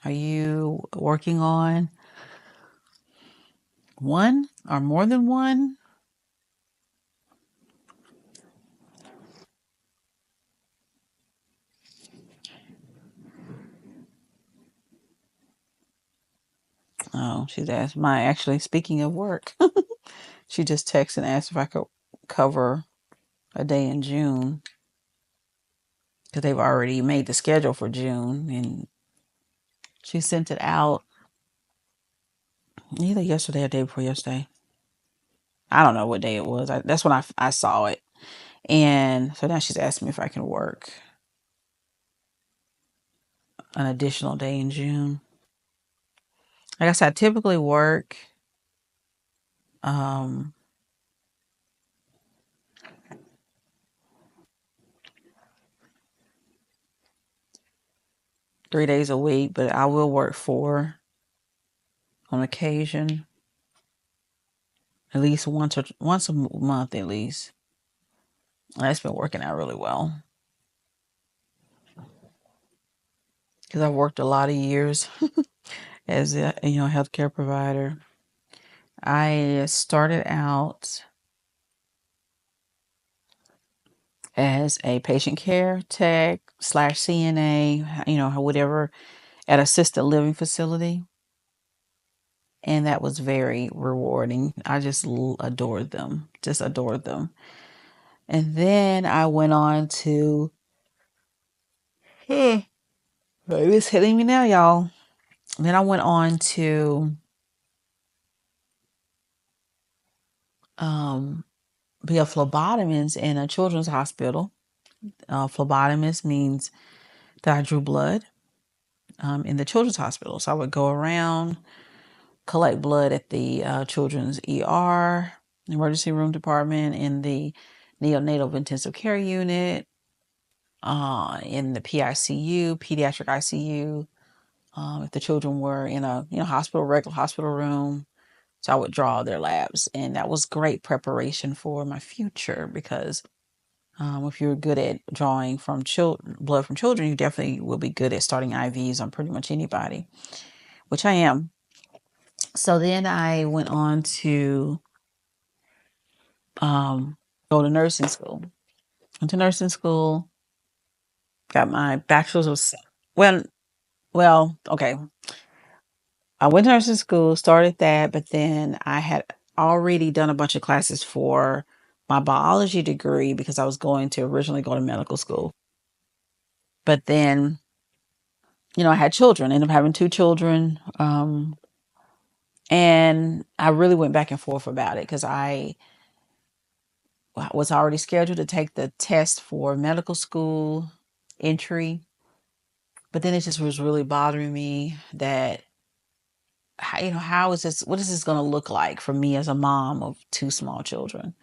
[SPEAKER 1] Are you working on one or more than one? Oh, she's asked actually, speaking of work, she just texted and asked if I could cover a day in June because they've already made the schedule for June and she sent it out either yesterday or day before yesterday. I don't know what day it was. That's when I saw it. And so now she's asking me if I can work an additional day in June. Like I said, I typically work um 3 days a week, but I will work 4 on occasion, at least once a month at least. That's been working out really well because I've worked a lot of years as a healthcare provider. I started out as a patient care tech / CNA, whatever, at assisted living facility. And that was very rewarding. I just adored them, just adored them. And then I went on to, it's hitting me now, y'all. Then I went on to um, be a phlebotomist in a children's hospital. Phlebotomist means that I drew blood in the children's hospital. So I would go around, collect blood at the children's ER, emergency room department, in the neonatal intensive care unit, in the PICU, pediatric ICU. If the children were in a hospital, regular hospital room, so I would draw their labs, and that was great preparation for my future because if you're good at drawing from blood from children, you definitely will be good at starting IVs on pretty much anybody, which I am. So then I went on to go to nursing school. Went to nursing school, got my bachelor's of well, okay. I went to nursing school, started that, but then I had already done a bunch of classes for my biology degree because I was going to originally go to medical school. But then, I had children, ended up having two children. And I really went back and forth about it because I was already scheduled to take the test for medical school entry. But then it just was really bothering me that, how is this, what is this going to look like for me as a mom of two small children?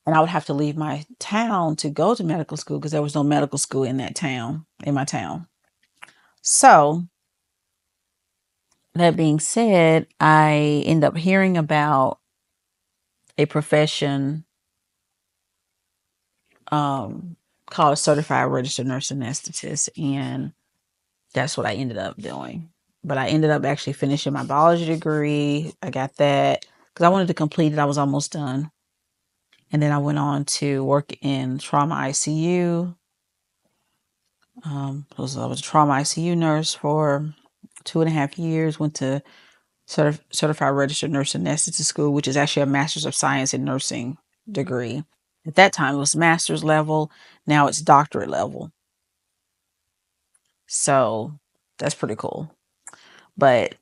[SPEAKER 1] And I would have to leave my town to go to medical school because there was no medical school in my town. So, that being said, I end up hearing about a profession called a certified registered nurse anesthetist, and that's what I ended up doing. But I ended up actually finishing my biology degree. I got that because I wanted to complete it. I was almost done. And then I went on to work in trauma ICU. I was a trauma ICU nurse for 2.5 years. Went to certified registered nurse anesthetist school, which is actually a master's of science in nursing degree. At that time, it was master's level. Now it's doctorate level. So that's pretty cool. But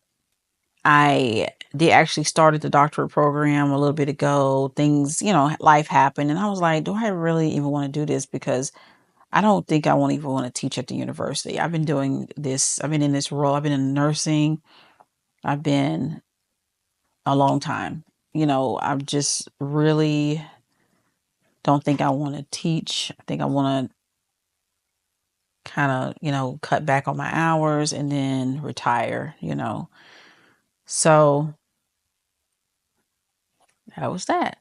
[SPEAKER 1] I did actually started the doctorate program a little bit ago. Things, life happened, and I was like, do I really even want to do this? Because I don't think I won't even want to teach at the university. I've been doing this. I've been in this role. I've been in nursing. I've been a long time. I just really don't think I want to teach. I think I want to kind of, cut back on my hours and then retire. So that was that.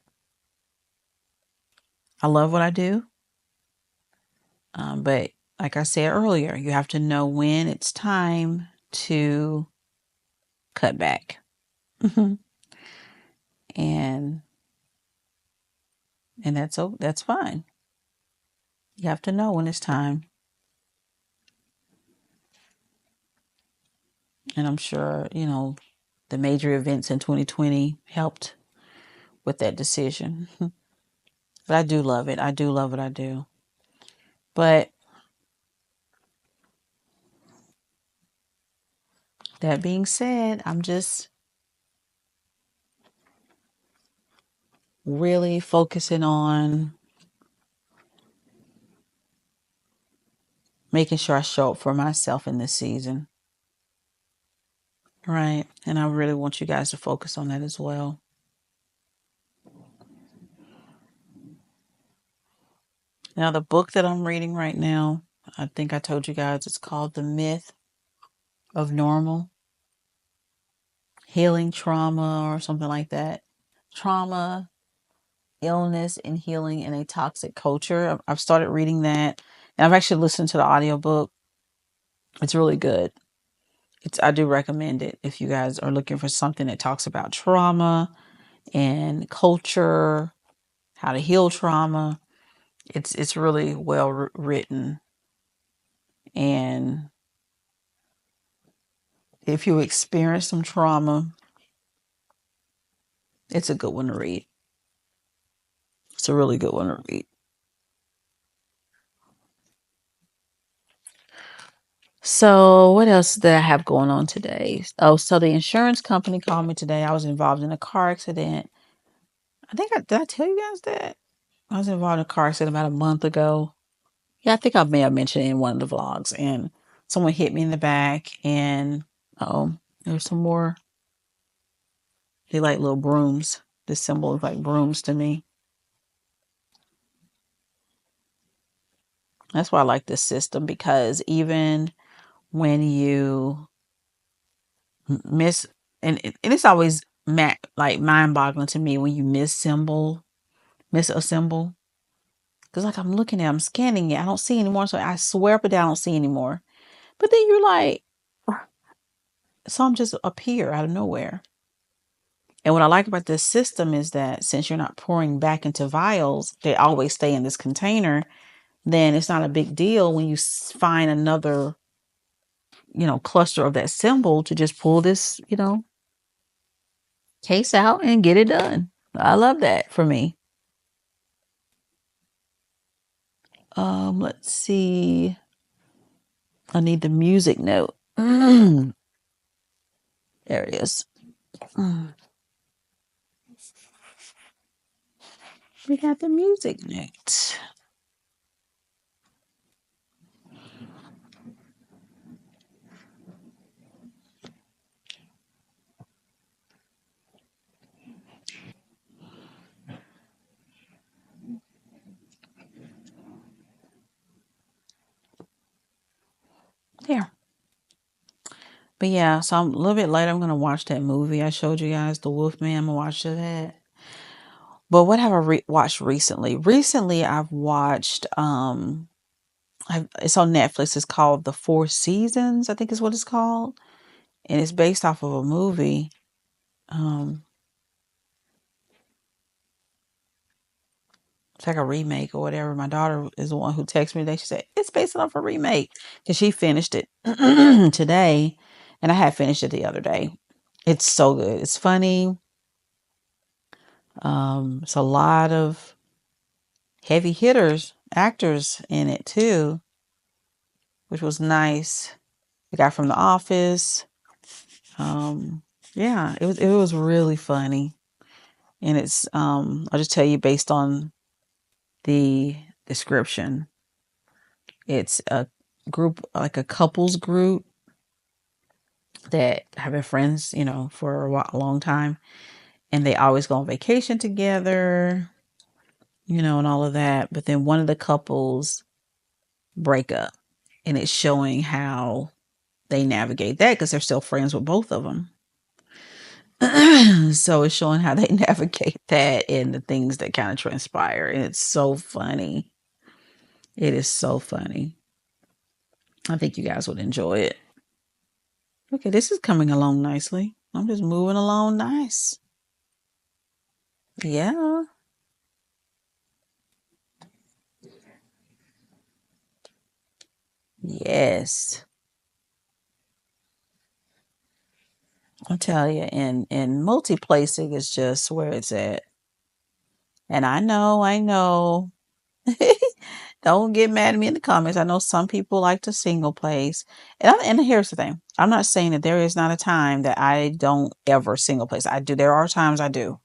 [SPEAKER 1] I love what I do. But like I said earlier, you have to know when it's time to cut back. and and that's fine. You have to know when it's time. And I'm sure, the major events in 2020 helped with that decision. But I do love it. I do love what I do. But that being said, I'm just really focusing on making sure I show up for myself in this season. Right. And I really want you guys to focus on that as well. Now, the book that I'm reading right now, I think I told you guys it's called The Myth of Normal, Healing Trauma, or something like that. Trauma, Illness, and Healing in a Toxic Culture. I've started reading that, and I've actually listened to the audiobook. It's really good. I do recommend it if you guys are looking for something that talks about trauma and culture, how to heal trauma. It's really well written, and if you experience some trauma, it's a good one to read. It's a really good one to read. So, what else did I have going on today? Oh, so the insurance company called me today. I was involved in a car accident. Did I tell you guys that? I was involved in a car accident about a month ago. Yeah, I think I may have mentioned it in one of the vlogs. And someone hit me in the back, and oh, there's some more. They like little brooms. This symbol is like brooms to me. That's why I like this system, because even when you miss, and it's always like mind boggling to me when you miss a symbol. Because like I'm looking at, I'm scanning it, I don't see anymore. So I swear up and down, I don't see anymore. But then you're like, some just appear out of nowhere. And what I like about this system is that since you're not pouring back into vials, they always stay in this container. Then it's not a big deal when you find another, cluster of that symbol to just pull this, case out and get it done. I love that for me. Let's see. I need the music note. There it is. We got the music note. There. But yeah, so I'm a little bit later. I'm gonna watch that movie I showed you guys, The Wolfman. I'm gonna watch that. But what have I watched recently? Recently, I've watched. It's on Netflix. It's called The Four Seasons, I think is what it's called, and it's based off of a movie. Um, it's like a remake or whatever. My daughter is the one who texted me today. She said it's based off a remake because she finished it today, and I had finished it the other day. It's so good. It's funny. It's a lot of heavy hitters, actors in it too, which was nice. The guy from The Office. Um, yeah, it was really funny, and it's I'll just tell you based on the description. It's a group, like a couples group that have been friends, for a long time, and they always go on vacation together, and all of that. But then one of the couples break up, and it's showing how they navigate that because they're still friends with both of them. So it's showing how they navigate that and the things that kind of transpire, and it's so funny. It is so funny. I think you guys would enjoy it. Okay, this is coming along nicely. I'm just moving along nice. Yeah. Yes. I'll tell you, and multiplacing is just where it's at. And I know. Don't get mad at me in the comments. I know some people like to single place. And here's the thing. I'm not saying that there is not a time that I don't ever single place. I do. There are times I do.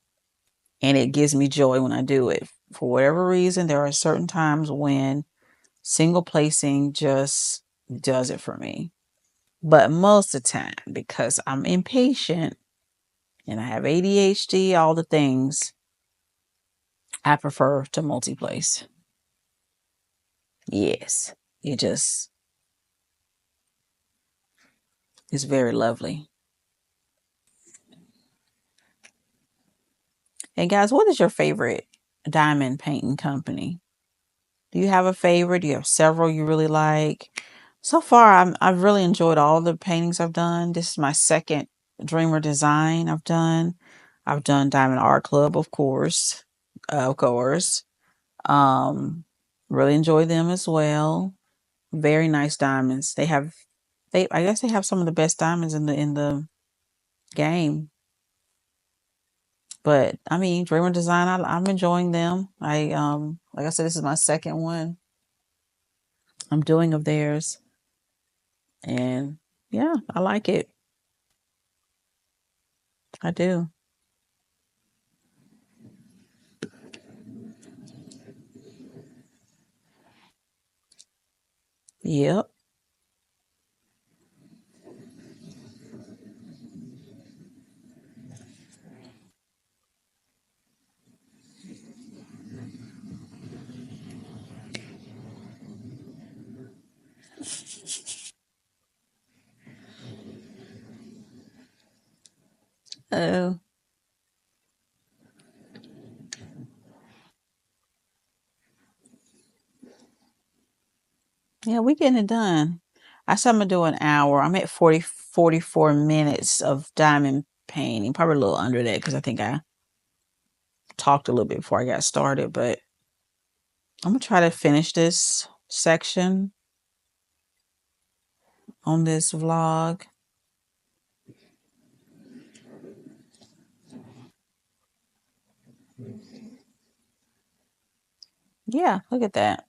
[SPEAKER 1] And it gives me joy when I do it. For whatever reason, there are certain times when single placing just does it for me. But most of the time, because I'm impatient and I have ADHD, all the things, I prefer to multi-place. Yes. It just is very lovely. And guys, what is your favorite diamond painting company? Do you have a favorite? Do you have several you really like? So far, I've really enjoyed all the paintings I've done. This is my second Dreamer design I've done. I've done Diamond Art Club, of course. Of course. Um, really enjoy them as well. Very nice diamonds. They I guess they have some of the best diamonds in the game. But I mean, Dreamer Design, I'm enjoying them. Like I said, this is my second one I'm doing of theirs, and yeah, I like it. I do. Yep. Oh, yeah, we getting it done. I said I'm gonna do an hour. I'm at 44 minutes of diamond painting. Probably a little under that because I think I talked a little bit before I got started, but I'm gonna try to finish this section on this vlog. Yeah, look at that.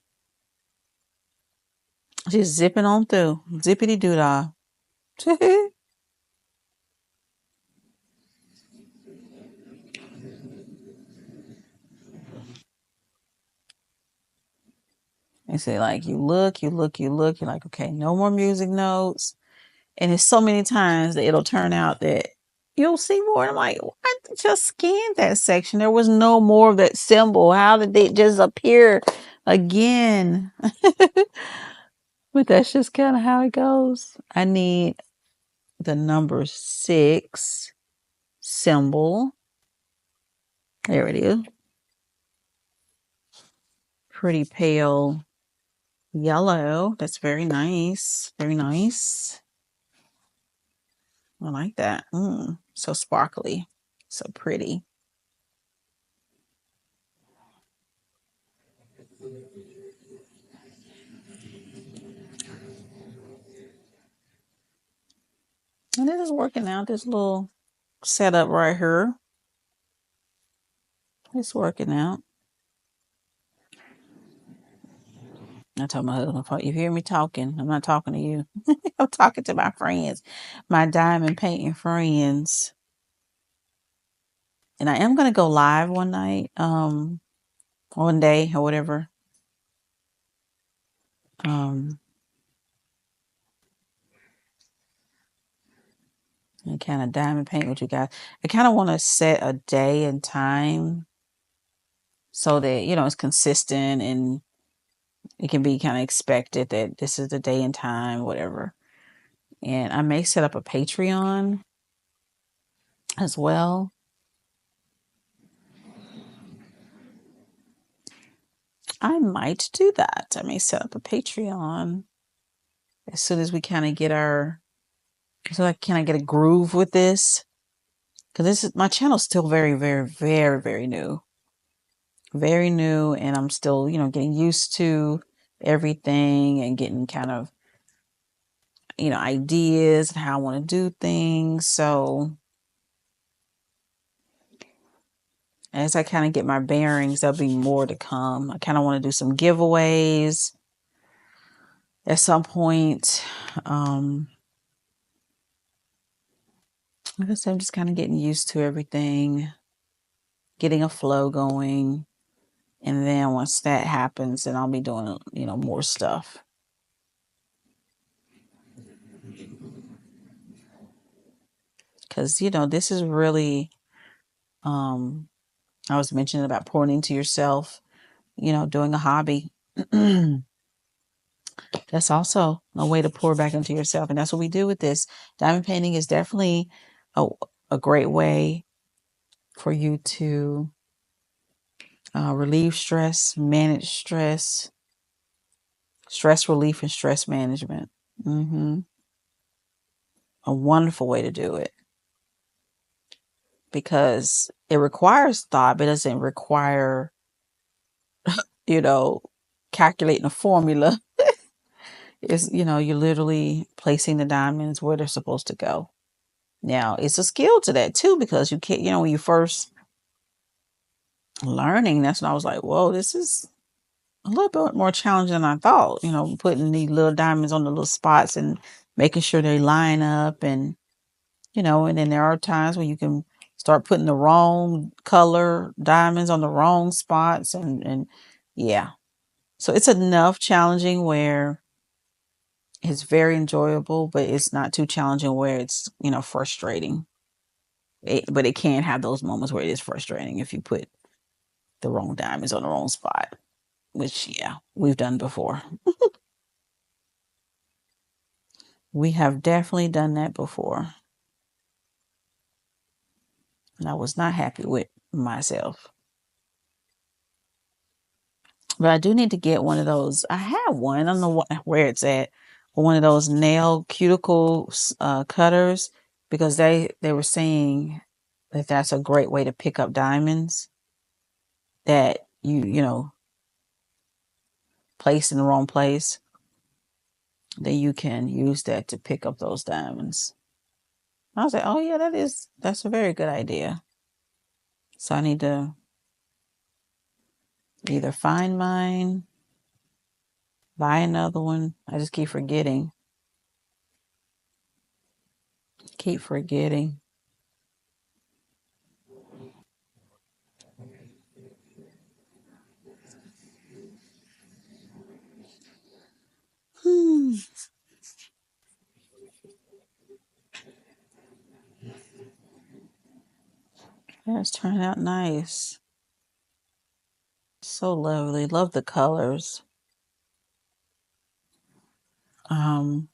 [SPEAKER 1] Just zipping on through. Zippity doo dah. And say like you look, you're like, okay, no more music notes. And it's so many times that it'll turn out that you'll see more. And I'm like, I just scanned that section. There was no more of that symbol. How did it just appear again? But that's just kind of how it goes. I need the number 6 symbol. There it is. Pretty pale yellow. That's very nice. Very nice. I like that. So sparkly. So pretty. And this is working out. This little setup right here. It's working out. I told my husband, if you hear me talking, I'm not talking to you. I'm talking to my friends, my diamond painting friends. And I am going to go live one night, one day or whatever. And kind of diamond paint with you guys. I kind of want to set a day and time so that, it's consistent and it can be kind of expected that this is the day and time, whatever. And I may set up a Patreon as well. I might do that. I may set up a Patreon as soon as we kind of get so I kind of get a groove with this. Because my channel's still very, very, very, very new. Very new. And I'm still, getting used to everything and getting kind of, ideas and how I want to do things. So as I kind of get my bearings, there'll be more to come. I kind of want to do some giveaways at some point. Like I said, I'm just kind of getting used to everything, getting a flow going. And then once that happens, then I'll be doing, more stuff. Because, this is really, I was mentioning about pouring into yourself, doing a hobby. That's also a way to pour back into yourself. And that's what we do with this. Diamond painting is definitely a great way for you to relieve stress, manage stress, stress relief, and stress management. A wonderful way to do it because it requires thought, but it doesn't require, you know, calculating a formula. It's, you're literally placing the diamonds where they're supposed to go. Now, it's a skill to that too, because you can't, when you first learning, that's when I was like, whoa, this is a little bit more challenging than I thought, putting these little diamonds on the little spots and making sure they line up and then there are times when you can start putting the wrong color diamonds on the wrong spots and yeah. So it's enough challenging where it's very enjoyable, but it's not too challenging where it's, frustrating. But it can have those moments where it is frustrating if you put the wrong diamonds on the wrong spot, which, yeah, we've done before. We have definitely done that before. And I was not happy with myself. But I do need to get one of those. I have one. I don't know where it's at. But one of those nail cuticle cutters, because they were saying that that's a great way to pick up diamonds that you placed in the wrong place. Then you can use that to pick up those diamonds. I was like, oh yeah, that's a very good idea. So I need to either find mine, buy another one. I just keep forgetting. Keep forgetting. Hmm. That's turning out nice. So lovely. Love the colors. Um,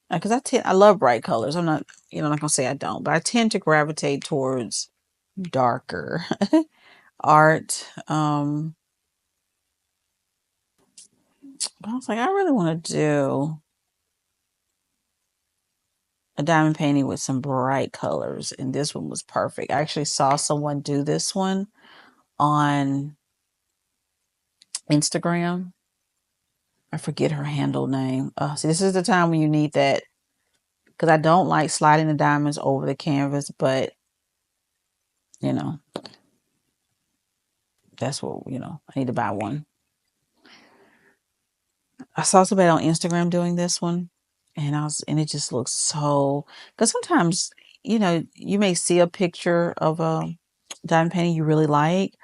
[SPEAKER 1] because I love bright colors. I'm not, not gonna say I don't, but I tend to gravitate towards darker art. But I was like, I really want to do a diamond painting with some bright colors, and this one was perfect. I actually saw someone do this one on Instagram. I forget her handle name. See, this is the time when you need that, because I don't like sliding the diamonds over the canvas, but you know, that's what I need to buy one. I saw somebody on Instagram doing this one, and it just looks so. Because sometimes you may see a picture of a diamond painting you really like.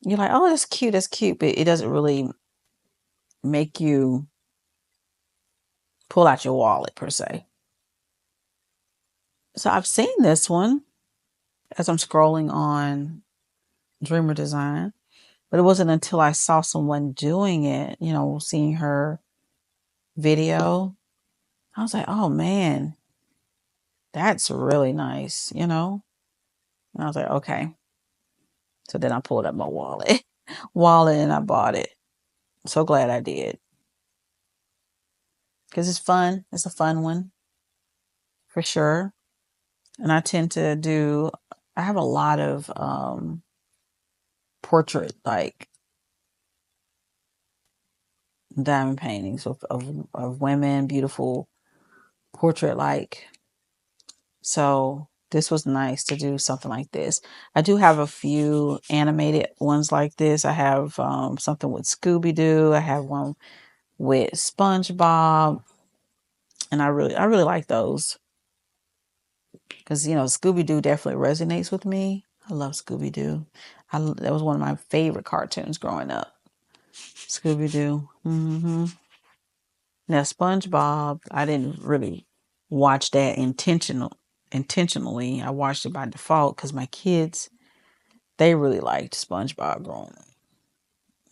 [SPEAKER 1] You're like, oh, that's cute, but it doesn't really make you pull out your wallet per se. So I've seen this one as I'm scrolling on Dreamer Design, but it wasn't until I saw someone doing it, seeing her video, I was like, oh man, that's really nice. And I was like, okay. So then I pulled up my wallet, and I bought it. So glad I did, because it's fun. It's a fun one for sure. And I tend to do. I have a lot of portrait like diamond paintings of women, beautiful portrait like. So this was nice to do something like this. I do have a few animated ones like this. I have something with Scooby Doo. I have one with SpongeBob, and I really like those, because Scooby Doo definitely resonates with me. I love Scooby Doo. That was one of my favorite cartoons growing up. Scooby Doo. Now SpongeBob, I didn't really watch that intentionally. I watched it by default because my kids, they really liked SpongeBob growing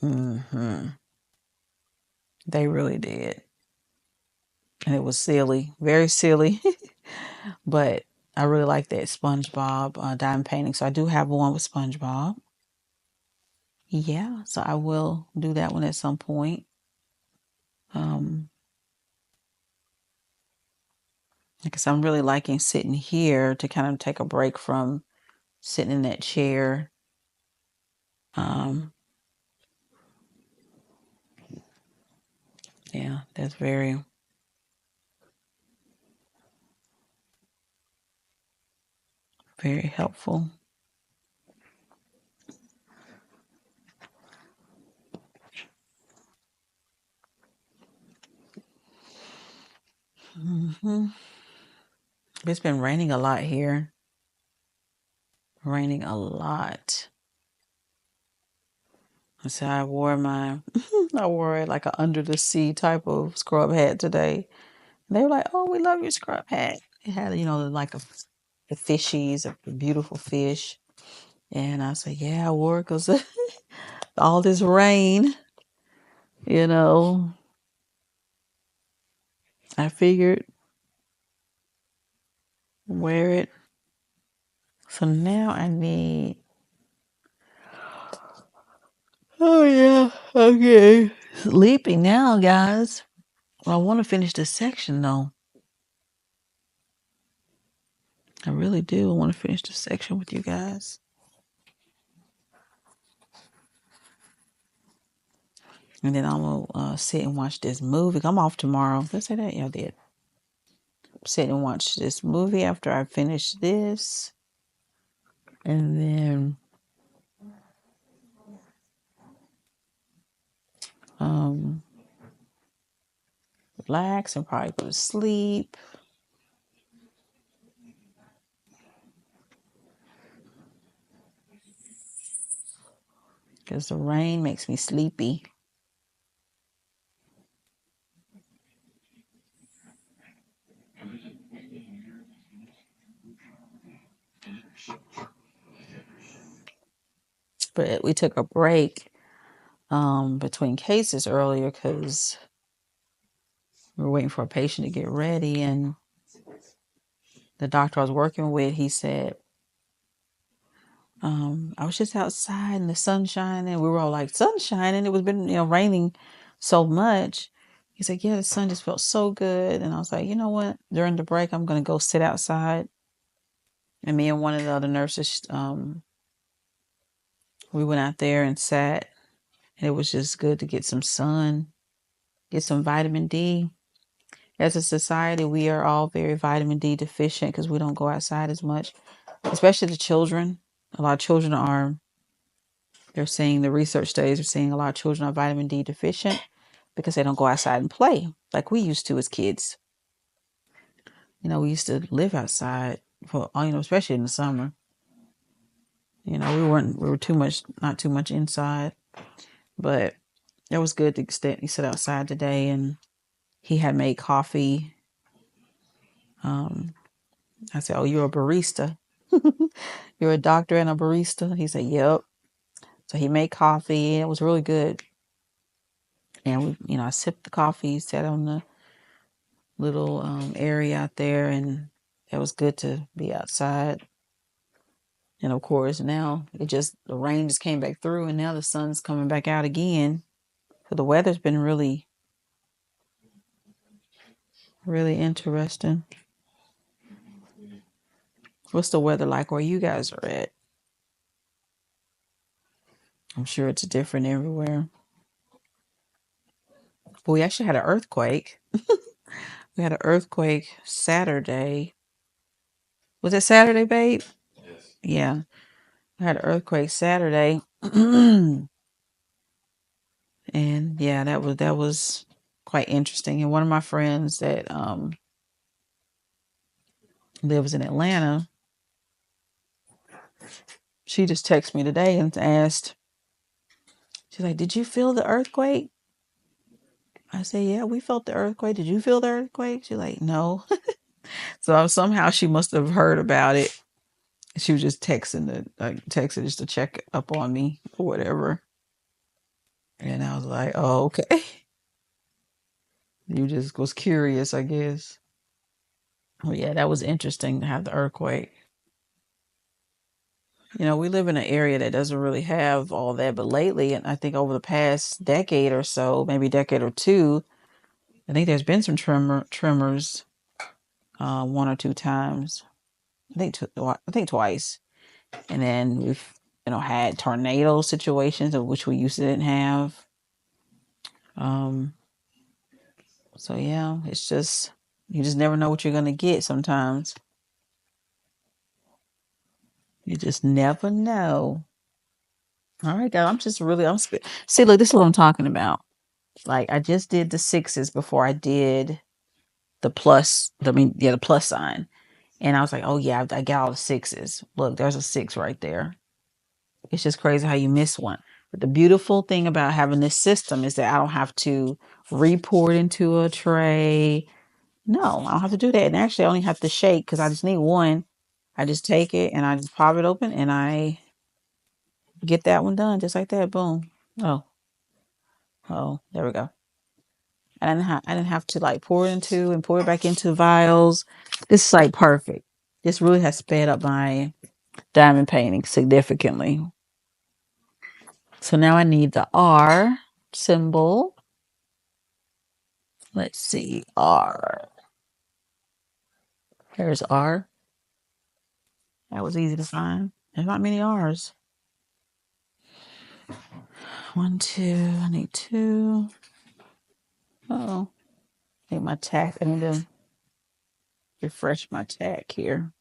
[SPEAKER 1] up. They really did. And it was silly, very silly. But I really like that SpongeBob diamond painting. So I do have one with SpongeBob. Yeah, so I will do that one at some point. Um, because I'm really liking sitting here to kind of take a break from sitting in that chair. Um, yeah, that's very, very helpful. hmm It's been raining a lot here. Raining a lot. So I wore I wore it like a under the sea type of scrub hat today. And they were like, "Oh, we love your scrub hat." It had, like the fishies, a beautiful fish. And I said, "Yeah, I wore it because all this rain, you know, I figured wear it." So now I need. Oh yeah, okay. Sleepy now, guys. Well, I want to finish this section though. I really do. I want to finish this section with you guys. And then I'm gonna sit and watch this movie. I'm off tomorrow. Did I say that? Yeah, I did. Sit and watch this movie after I finish this, and then um, relax and probably go to sleep. Because the rain makes me sleepy. But we took a break between cases earlier because we were waiting for a patient to get ready. And the doctor I was working with, he said, I was just outside and the sun shining. We were all like, sun shining? It was been, raining so much. He's like, yeah, the sun just felt so good. And I was like, you know what? During the break, I'm going to go sit outside. And me and one of the other nurses, we went out there and sat. And it was just good to get some sun, get some vitamin D. As a society, we are all very vitamin D deficient because we don't go outside as much, especially the children. A lot of children are, they're saying, the research studies are saying a lot of children are vitamin D deficient because they don't go outside and play like we used to as kids. We used to live outside for, especially in the summer. We were not too much inside, but it was good to sit outside today. And he had made coffee. I said, "Oh, you're a barista? You're a doctor and a barista?" He said, "Yep." So he made coffee and it was really good. And I sipped the coffee, sat on the little area out there, and it was good to be outside. And of course, now the rain just came back through, and now the sun's coming back out again. So the weather's been really, really interesting. What's the weather like where you guys are at? I'm sure it's different everywhere. But we actually had an earthquake. We had an earthquake Saturday. Was it Saturday, babe? Yeah. I had an earthquake Saturday. And yeah, that was quite interesting. And one of my friends that lives in Atlanta, she just texted me today and asked, she's like, "Did you feel the earthquake?" I said, "Yeah, we felt the earthquake. Did you feel the earthquake?" She's like, "No." So somehow she must have heard about it. She was just texting just to check up on me or whatever. And I was like, "Oh, okay." You just was curious, I guess. Oh yeah, that was interesting to have the earthquake. We live in an area that doesn't really have all that, but lately, and I think over the past decade or so, maybe decade or two, I think there's been some tremors, one or two times. I think twice, and then we've had tornado situations of which we used to didn't have. Um, so yeah, it's just you just never know what you're gonna get sometimes. You just never know. All right, guys, see, look, this is what I'm talking about. Like I just did the sixes before I did the plus. The plus sign, and I was like, oh yeah, I got all the sixes. Look, there's a six right there. It's just crazy how you miss one. But the beautiful thing about having this system is that I don't have to re-pour it into a tray. No, I don't have to do that. And actually, I only have to shake because I just need one. I just take it and I just pop it open and I get that one done just like that. Boom. Oh, oh, there we go. I didn't have to like pour it into and pour it back into vials. This is like perfect. This really has sped up my diamond painting significantly. So now I need the R symbol. Let's see, R. There's R. That was easy to find. There's not many R's. 1, 2. I need 2. Oh, I need my tack. I need to refresh my tack here.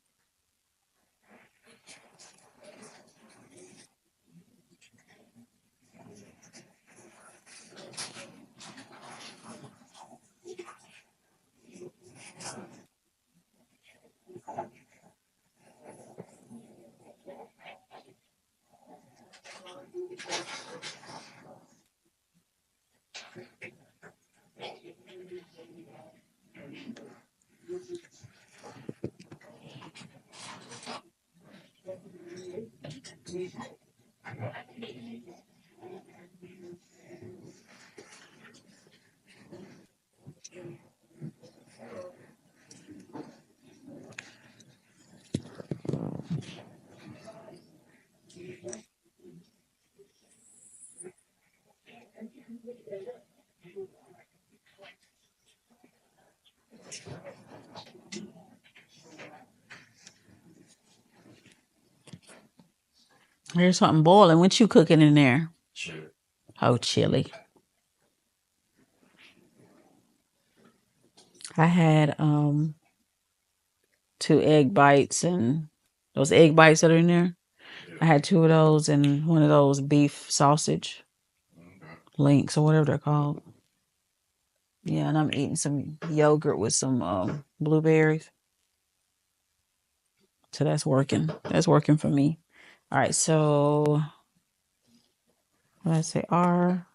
[SPEAKER 1] There's something boiling. What you cooking in there? Chili. Oh, chili. I had 2 egg bites, and those egg bites that are in there. I had 2 of those and one of those beef sausage links or whatever they're called. Yeah, and I'm eating some yogurt with some blueberries. So that's working. That's working for me. All right, so what did I say? R.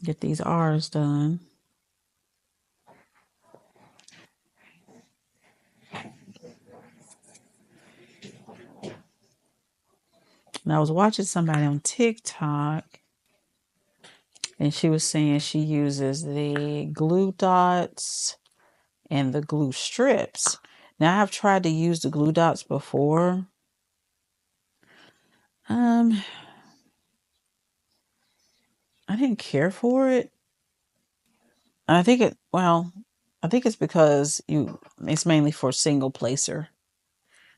[SPEAKER 1] Get these R's done. And I was watching somebody on TikTok, and she was saying she uses the glue dots and the glue strips. Now I've tried to use the glue dots before. I didn't care for it. And I think it's because it's mainly for single placer,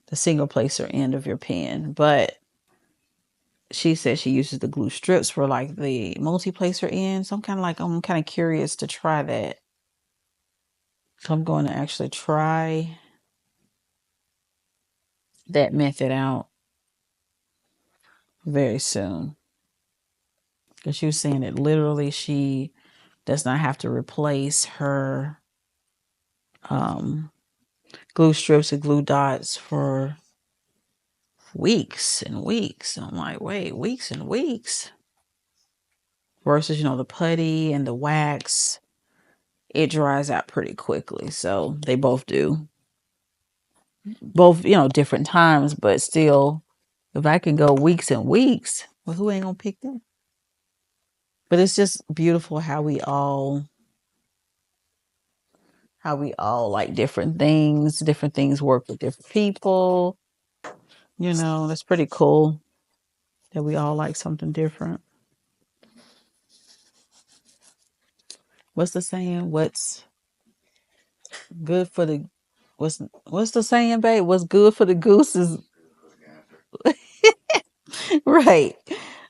[SPEAKER 1] the single placer end of your pen. But she said she uses the glue strips for like the multi-placer end. So I'm kind of curious to try that. So I'm going to actually try that method out very soon. Because she was saying that literally she does not have to replace her glue strips and glue dots for weeks and weeks. And I'm like, wait, weeks and weeks? Versus, the putty and the wax, it dries out pretty quickly. So they both do. Both, different times, but still, if I can go weeks and weeks, well, who ain't gonna pick them? But it's just beautiful how we all like different things. Different things work with different people. That's pretty cool that we all like something different. What's the saying? What's good for the what's the saying, babe? What's good for the goose is right.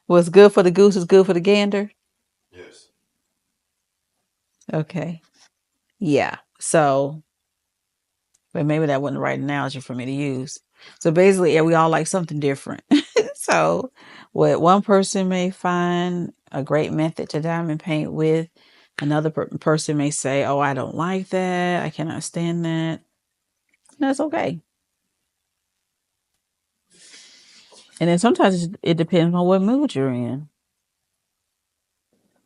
[SPEAKER 1] What's good for the goose is good for the gander.
[SPEAKER 3] Yes.
[SPEAKER 1] Okay. Yeah. So, but maybe that wasn't the right analogy for me to use. So basically, yeah, we all like something different. So, what one person may find a great method to diamond paint with, another person may say, "Oh, I don't like that. I cannot stand that." That's okay. And then sometimes it depends on what mood you're in.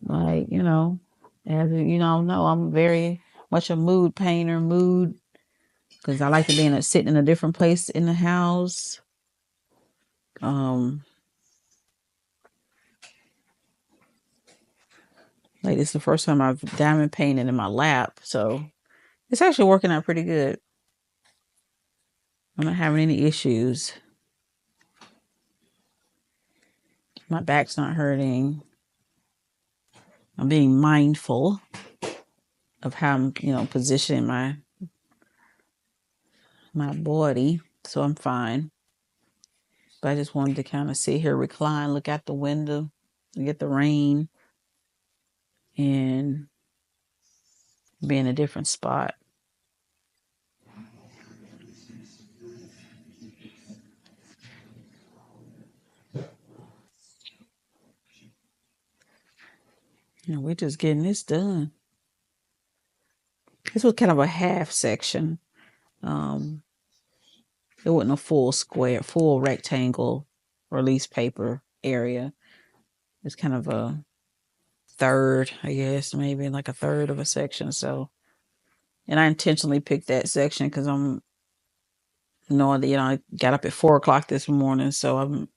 [SPEAKER 1] Like, as know, I'm very much a mood painter, because I like to be sitting in a different place in the house. Like it's the first time I've diamond painted in my lap, so it's actually working out pretty good. I'm not having any issues. My back's not hurting. I'm being mindful of how I'm, positioning my body. So I'm fine. But I just wanted to kind of sit here, recline, look out the window, get the rain, and be in a different spot. We're just getting this done. This was kind of a half section. It wasn't a full square, full rectangle release paper area. It's kind of a third, I guess, maybe like a third of a section. So, and I intentionally picked that section because I'm knowing that, I got up at 4 o'clock this morning. So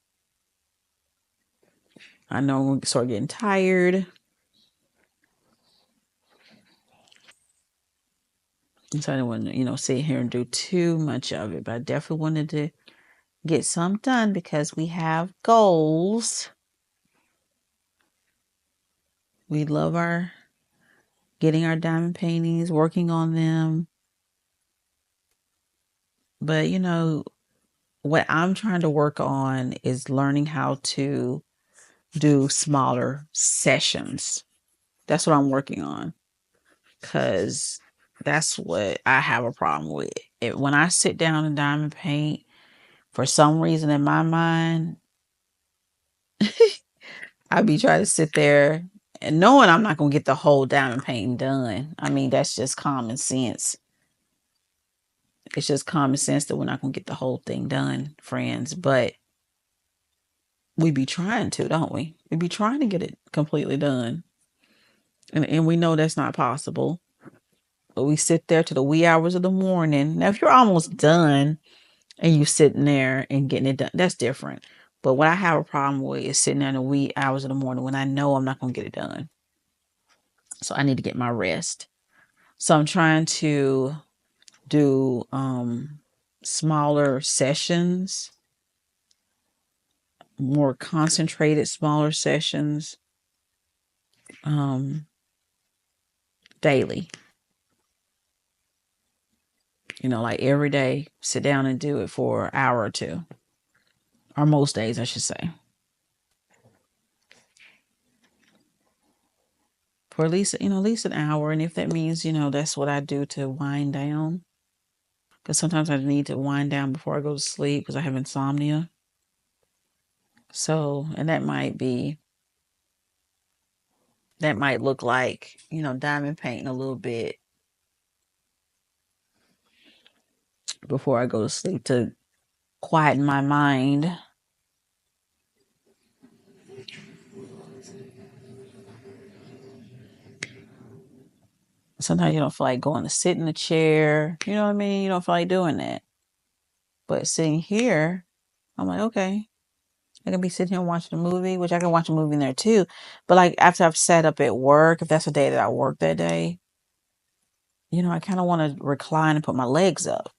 [SPEAKER 1] I know I'm going to start getting tired. And so I didn't want to, sit here and do too much of it, but I definitely wanted to get some done because we have goals. We love getting our diamond paintings, working on them. But, what I'm trying to work on is learning how to do smaller sessions. That's what I'm working on because that's what I have a problem with. When I sit down and diamond paint, for some reason in my mind, I be trying to sit there and knowing I'm not going to get the whole diamond painting done. I mean, that's just common sense. It's just common sense that we're not going to get the whole thing done, friends. But we be trying to, don't we? We be trying to get it completely done. And we know that's not possible. But we sit there to the wee hours of the morning. Now, if you're almost done and you sitting there and getting it done, that's different. But what I have a problem with is sitting there in the wee hours of the morning when I know I'm not going to get it done. So I need to get my rest. So I'm trying to do smaller sessions, more concentrated, smaller sessions daily. Like every day, sit down and do it for an hour or two, or most days, I should say. For at least an hour. And if that means, that's what I do to wind down. Because sometimes I need to wind down before I go to sleep because I have insomnia. So, and that might look like, diamond painting a little bit before I go to sleep to quieten my mind. Sometimes you don't feel like going to sit in a chair. You know what I mean? You don't feel like doing that. But sitting here, I'm like, okay, I can be sitting here watching a movie, which I can watch a movie in there too. But like after I've sat up at work, if that's a day that I work that day, I kind of want to recline and put my legs up.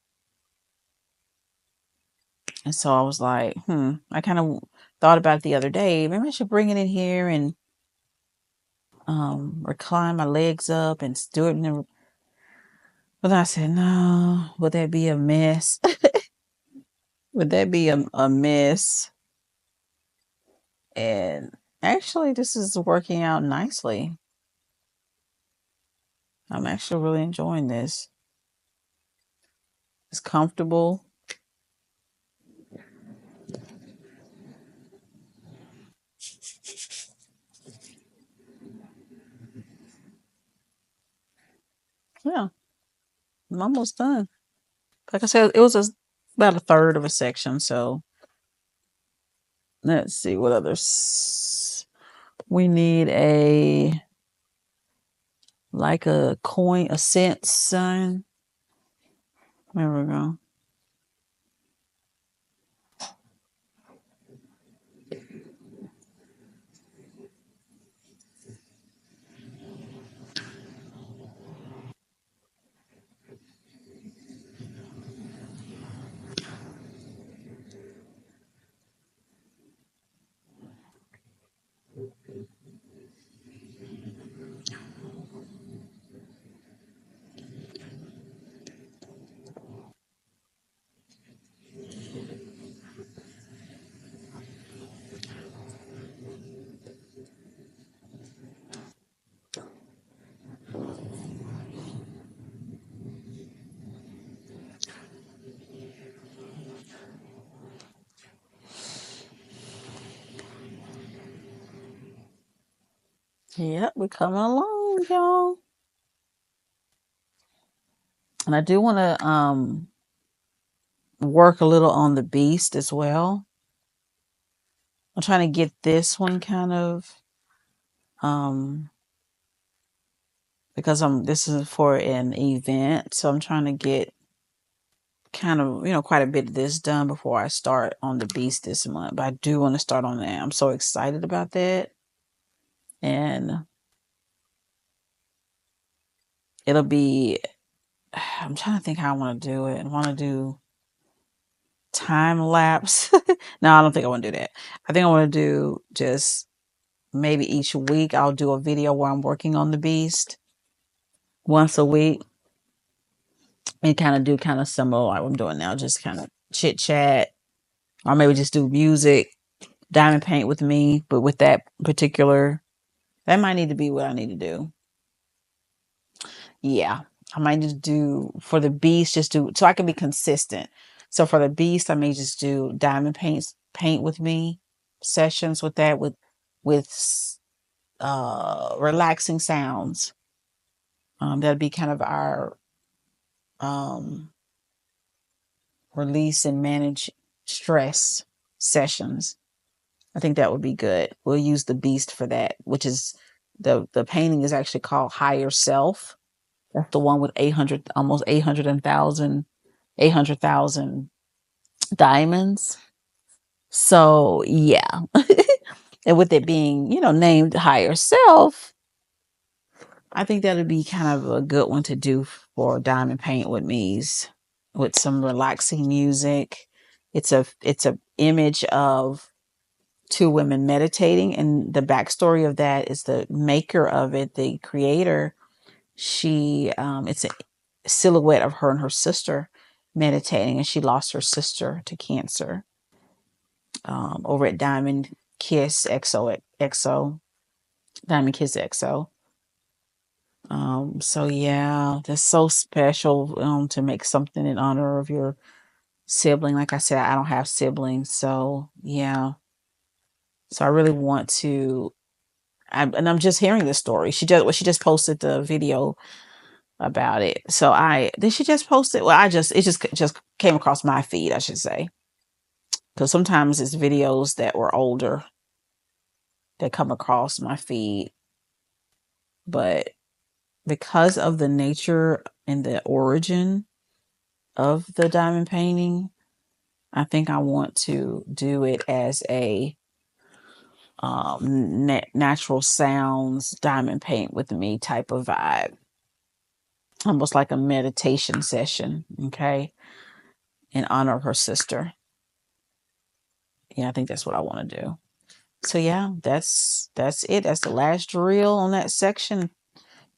[SPEAKER 1] And so I was like, I kind of thought about it the other day. Maybe I should bring it in here and recline my legs up and do it. But then I said, no, would that be a mess? Would that be a mess? And actually, this is working out nicely. I'm actually really enjoying this. It's comfortable. Yeah, I'm almost done. Like I said, it was about a third of a section. So let's see what others. We need a coin, a cent sign. There we go. Yep, we're coming along, y'all. And I do want to work a little on the beast as well. I'm trying to get this one kind of um because this is for an event, so I'm trying to get kind of, quite a bit of this done before I start on the beast this month. But I do want to start on that. I'm so excited about that. And it'll be I'm trying to think how I want to do it. I want to do time lapse. No, I don't think I want to do that. I think I want to do just maybe each week I'll do a video where I'm working on the beast once a week and kind of do kind of similar like what I'm doing now, just kind of chit chat or maybe just do music, diamond paint with me, but with that particular, that might need to be what I need to do. Yeah, I might just do for the beast, just do so I can be consistent. So for the beast, I may just do diamond paint with me sessions with that with relaxing sounds. That'd be kind of our um release and manage stress sessions. I think that would be good. We'll use the beast for that, which is the painting is actually called Higher Self. That's the one with 800, almost 800,000 diamonds. So yeah. And with it being, named Higher Self, I think that would be kind of a good one to do for Diamond Paint with Me's with some relaxing music. It's a image of two women meditating, and the backstory of that is the maker of it, the creator. She it's a silhouette of her and her sister meditating, and she lost her sister to cancer over at Diamond Kiss XO Diamond Kiss XO. So yeah, that's so special to make something in honor of your sibling. Like I said, I don't have siblings, so yeah. So I really want to. And I'm just hearing this story. She just posted the video about it. So I did she just post it? Well, it just came across my feed, I should say, because sometimes it's videos that were older that come across my feed, but because of the nature and the origin of the diamond painting, I think I want to do it as a natural sounds diamond paint with me type of vibe, almost like a meditation session. Okay, in honor of her sister. Yeah, I think that's what I want to do. So yeah, that's it. That's the last drill on that section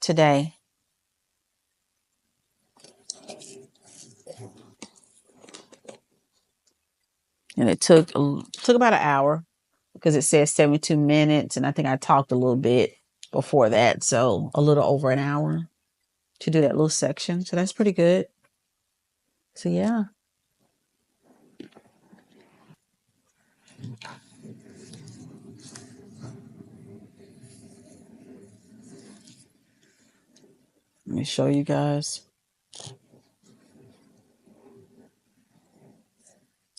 [SPEAKER 1] today. And it took about an hour because it says 72 minutes, and I think I talked a little bit before that, so a little over an hour to do that little section. So that's pretty good. So yeah. Let me show you guys.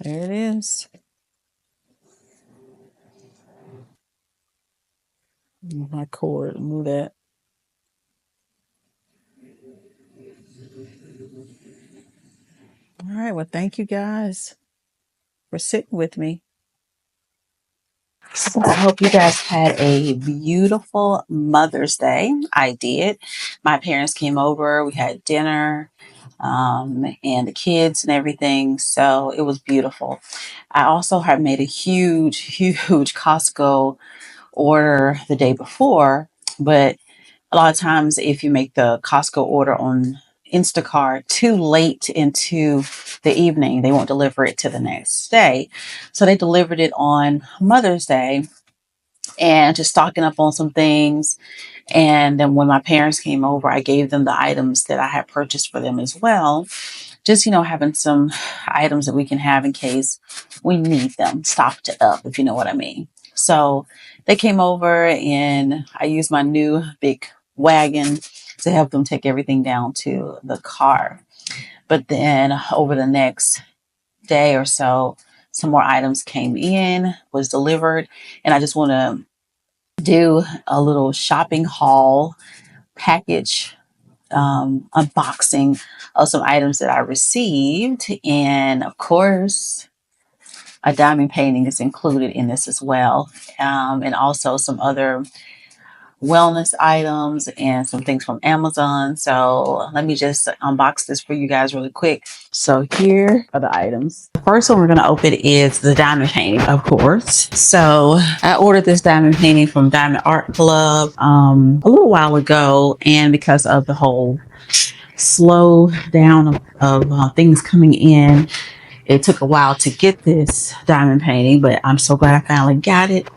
[SPEAKER 1] There it is. Move my cord, move that. All right. Well, thank you guys for sitting with me. So I hope you guys had a beautiful Mother's Day. I did. My parents came over. We had dinner, and the kids and everything. So it was beautiful. I also had made a huge, huge Costco order the day before, but a lot of times if you make the Costco order on Instacart too late into the evening, they won't deliver it to the next day. So they delivered it on Mother's Day and just stocking up on some things. And then when my parents came over, I gave them the items that I had purchased for them as well. Just, having some items that we can have in case we need them stocked up, if you know what I mean. So they came over and I used my new big wagon to help them take everything down to the car. But then over the next day or so, some more items came in, was delivered, and I just want to do a little shopping haul package unboxing of some items that I received. And of course, a diamond painting is included in this as well. And also some other wellness items and some things from Amazon. So let me just unbox this for you guys really quick. So here are the items. The first one we're going to open is the diamond painting, of course. So I ordered this diamond painting from Diamond Art Club a little while ago, and because of the whole slow down of things coming in, it took a while to get this diamond painting, but I'm so glad I finally got it.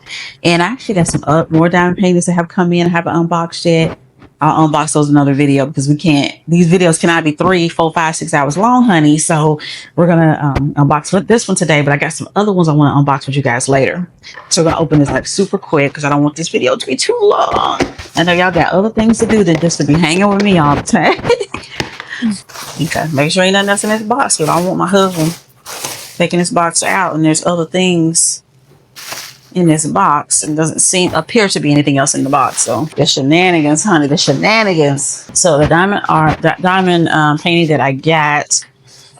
[SPEAKER 1] And I actually got some more diamond paintings that have come in. I haven't unboxed yet. I'll unbox those in another video because these videos cannot be 3, 4, 5, 6 hours long, honey. So we're going to unbox this one today, but I got some other ones I want to unbox with you guys later. So we're going to open this like super quick because I don't want this video to be too long. I know y'all got other things to do than just to be hanging with me all the time. Okay, make sure ain't nothing else in this box because I don't want my husband taking this box out and there's other things in this box and doesn't appear to be anything else in the box. So the shenanigans, honey, the shenanigans. So the diamond painting that I got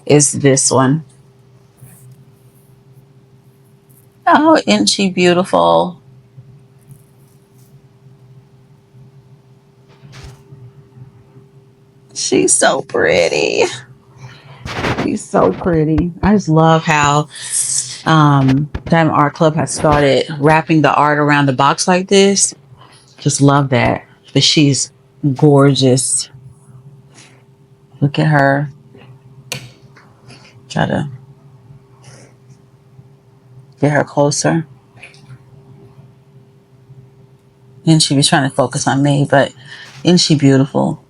[SPEAKER 1] is this one. Oh, isn't she beautiful? She's so pretty. She's so pretty. I just love how Diamond Art Club has started wrapping the art around the box like this. Just love that. But she's gorgeous. Look at her. Try to get her closer. And she was trying to focus on me, but isn't she beautiful?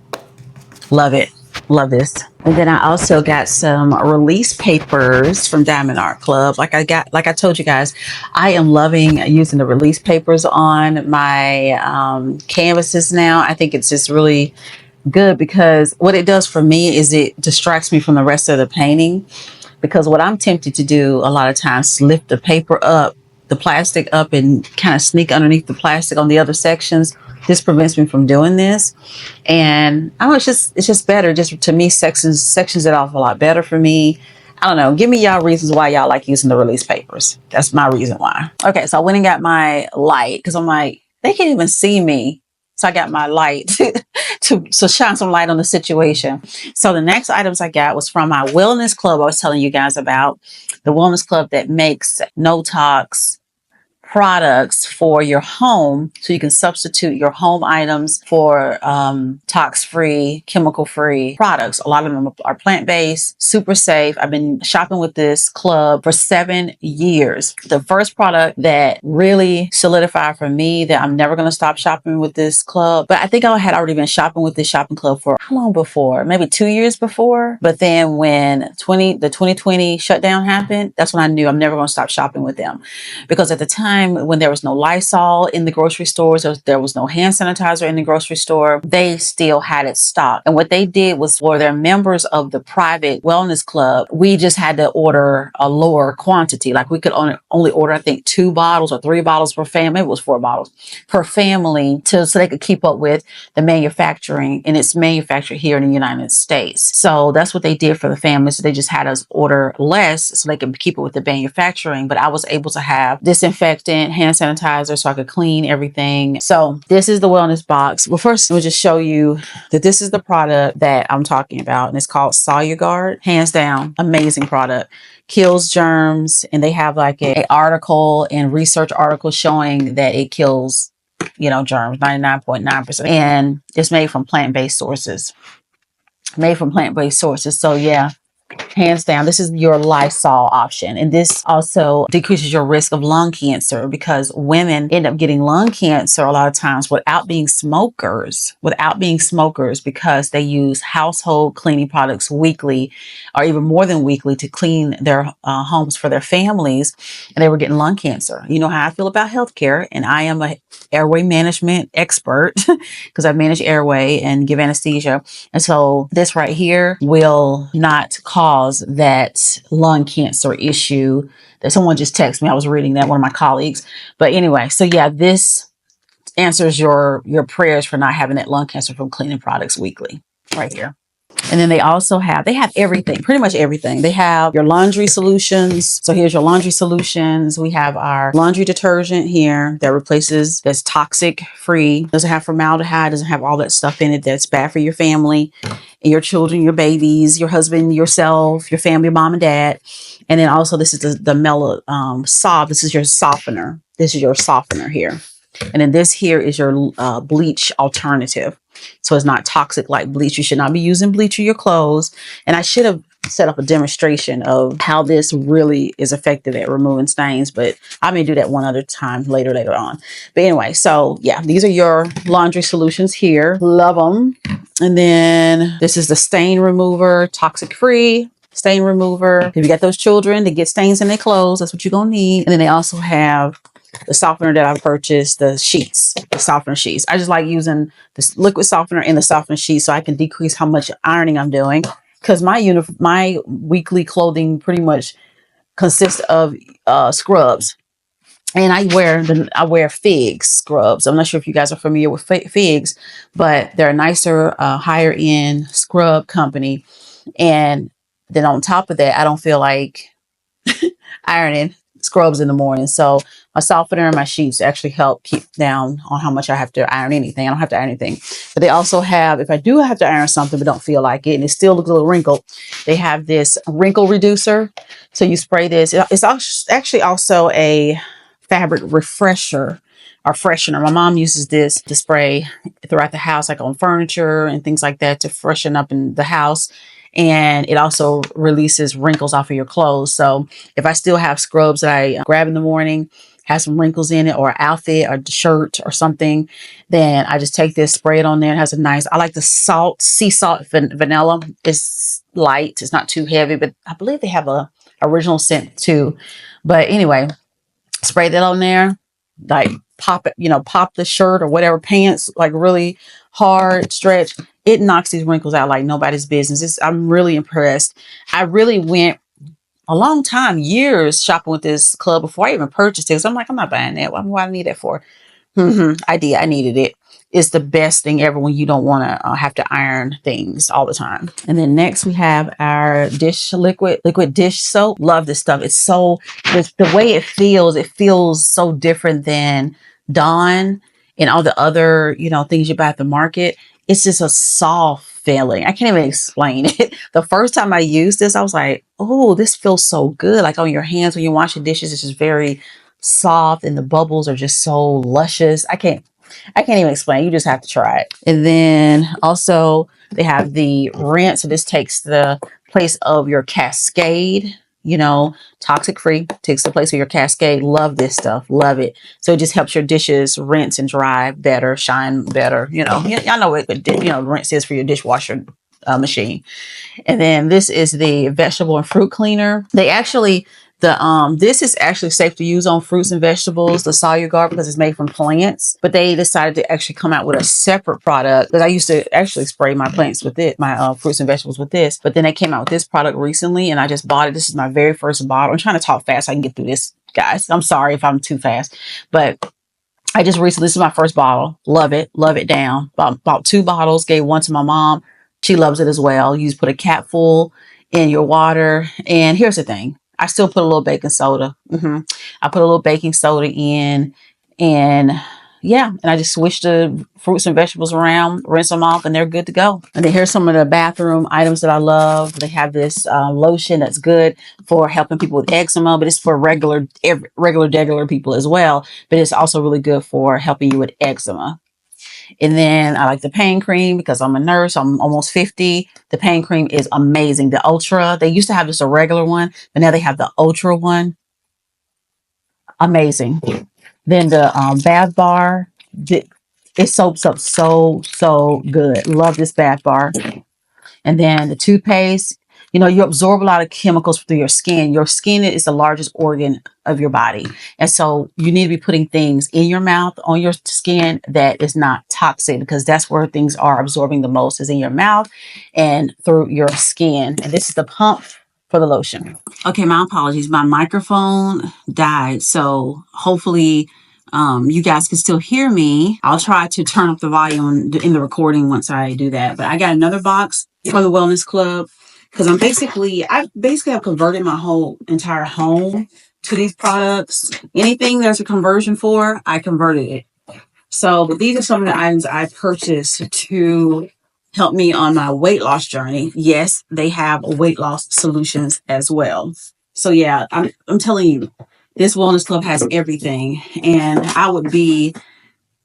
[SPEAKER 1] Love it. Love this. And then I also got some release papers from Diamond Art Club. Like I told you guys, I am loving using the release papers on my canvases now. I think it's just really good because what it does for me is it distracts me from the rest of the painting. Because what I'm tempted to do a lot of times is lift the paper up, the plastic up, and kind of sneak underneath the plastic on the other sections. This prevents me from doing this. And I know it's just better. Just to me, sections it off a lot better for me. I don't know. Give me y'all reasons why y'all like using the release papers. That's my reason why. Okay, so I went and got my light because I'm like, they can't even see me. So I got my light to shine some light on the situation. So the next items I got was from my wellness club I was telling you guys about. The wellness club that makes no tox products for your home, so you can substitute your home items for tox-free, chemical-free products. A lot of them are plant-based, super safe. I've been shopping with this club for 7 years. The first product that really solidified for me that I'm never going to stop shopping with this club, but I think I had already been shopping with this shopping club for how long before? Maybe 2 years before. But then when the 2020 shutdown happened, that's when I knew I'm never going to stop shopping with them. Because at the time, when there was no Lysol in the grocery stores, there was no hand sanitizer in the grocery store, they still had it stocked. And what they did was, for their members of the private wellness club, we just had to order a lower quantity. Like we could only order, I think, 2 bottles or 3 bottles per family. It was 4 bottles per family so they could keep up with the manufacturing, and it's manufactured here in the United States. So that's what they did for the families. So they just had us order less so they could keep it with the manufacturing. But I was able to have disinfectant, hand sanitizer, so I could clean everything. So this is the wellness box. Well, first we'll just show you that this is the product that I'm talking about, and it's called SoluGuard. Hands down, amazing product. Kills germs, and they have like a article and research article showing that it kills, germs, 99.9%. And it's made from plant-based sources. So yeah, hands down, this is your Lysol option. And this also decreases your risk of lung cancer, because women end up getting lung cancer a lot of times without being smokers, because they use household cleaning products weekly, or even more than weekly, to clean their homes for their families. And they were getting lung cancer. You know how I feel about healthcare, and I am a airway management expert because I manage airway and give anesthesia. And so this right here will not cause that lung cancer issue that someone just texted me. I was reading that, one of my colleagues. But anyway, so yeah, this answers your prayers for not having that lung cancer from cleaning products weekly right here. And then they have everything, pretty much everything. They have your laundry solutions. So here's your laundry solutions. We have our laundry detergent here that's toxic free. Doesn't have formaldehyde, doesn't have all that stuff in it that's bad for your family, your children, your babies, your husband, yourself, your family, mom and dad. And then also this is the mellow soft. This is your softener. This is your softener here. And then this here is your bleach alternative. So it's not toxic like bleach. You should not be using bleach in your clothes. And I should have set up a demonstration of how this really is effective at removing stains, but I may do that one other time later on. But anyway, so yeah, these are your laundry solutions here. Love them. And then this is the stain remover, toxic free stain remover. If you got those children that get stains in their clothes, that's what you're gonna need. And then they also have the softener that I purchased, the softener sheets. I just like using this liquid softener and the softener sheets so I can decrease how much ironing I'm doing, because my weekly clothing pretty much consists of scrubs. And I wear Figs scrubs. I'm not sure if you guys are familiar with Figs, but they're a nicer, higher end scrub company. And then on top of that, I don't feel like ironing scrubs in the morning. So my softener and my sheets actually help keep down on how much I have to iron anything. I don't have to iron anything. But they also have, if I do have to iron something but don't feel like it and it still looks a little wrinkled, they have this wrinkle reducer. So you spray this. It's actually also a fabric refresher or freshener. My mom uses this to spray throughout the house, like on furniture and things like that, to freshen up in the house. And it also releases wrinkles off of your clothes. So if I still have scrubs that I grab in the morning, has some wrinkles in it, or outfit or shirt or something, then I just take this, spray it on there. It has a nice, I like the sea salt vanilla. It's light. It's not too heavy, but I believe they have a original scent too. But anyway, spray that on there, like pop it, pop the shirt or whatever, pants, like really hard stretch. It knocks these wrinkles out like nobody's business. I'm really impressed. I really went a long time, years shopping with this club before I even purchased it. So I'm like, I'm not buying that. What do I need that for? I did. I needed it. It's the best thing ever when you don't want to have to iron things all the time. And then next we have our liquid dish soap. Love this stuff. It's the way it feels so different than Dawn and all the other, things you buy at the market. It's just a soft feeling. I can't even explain it. The first time I used this, I was like, oh, this feels so good. Like on your hands when you wash your dishes, it's just very soft and the bubbles are just so luscious. I can't even explain. You just have to try it. And then also they have the rinse. So this takes the place of your Cascade, toxic free, takes the place of your Cascade. Love this stuff. Love it. So it just helps your dishes rinse and dry better, shine better. Y'all know what rinse is for your dishwasher machine. And then this is the vegetable and fruit cleaner. This is actually safe to use on fruits and vegetables, the Solugar, because it's made from plants. But they decided to actually come out with a separate product, because I used to actually spray my plants with it, my fruits and vegetables with this. But then they came out with this product recently, and I just bought it. This is my very first bottle. I'm trying to talk fast so I can get through this, guys. I'm sorry if I'm too fast, but this is my first bottle. Love it down. Bought 2 bottles, gave one to my mom. She loves it as well. You just put a cap full in your water. And here's the thing. I still put a little baking soda. I put a little baking soda in, and I just swish the fruits and vegetables around, rinse them off, and they're good to go. And then here's some of the bathroom items that I love. They have this lotion that's good for helping people with eczema, but it's for regular people as well. But it's also really good for helping you with eczema. And then I like the pain cream because I'm a nurse. I'm almost 50. The pain cream is amazing. The Ultra, they used to have just a regular one, but now they have the Ultra one. Amazing. Then the bath bar, it soaps up so good. Love this bath bar. And then the toothpaste, you absorb a lot of chemicals through your skin. Your skin is the largest organ of your body. And so you need to be putting things in your mouth, on your skin that is not toxic, because that's where things are absorbing the most, is in your mouth and through your skin. And this is the pump for the lotion. Okay, my apologies. My microphone died. So hopefully you guys can still hear me. I'll try to turn up the volume in the recording once I do that. But I got another box for the Wellness Club because I basically have converted my whole entire home to these products. Anything there's a conversion for, I converted it. So these are some of the items I purchased to help me on my weight loss journey. Yes, they have weight loss solutions as well. So yeah, I'm telling you, this Wellness Club has everything. And I would be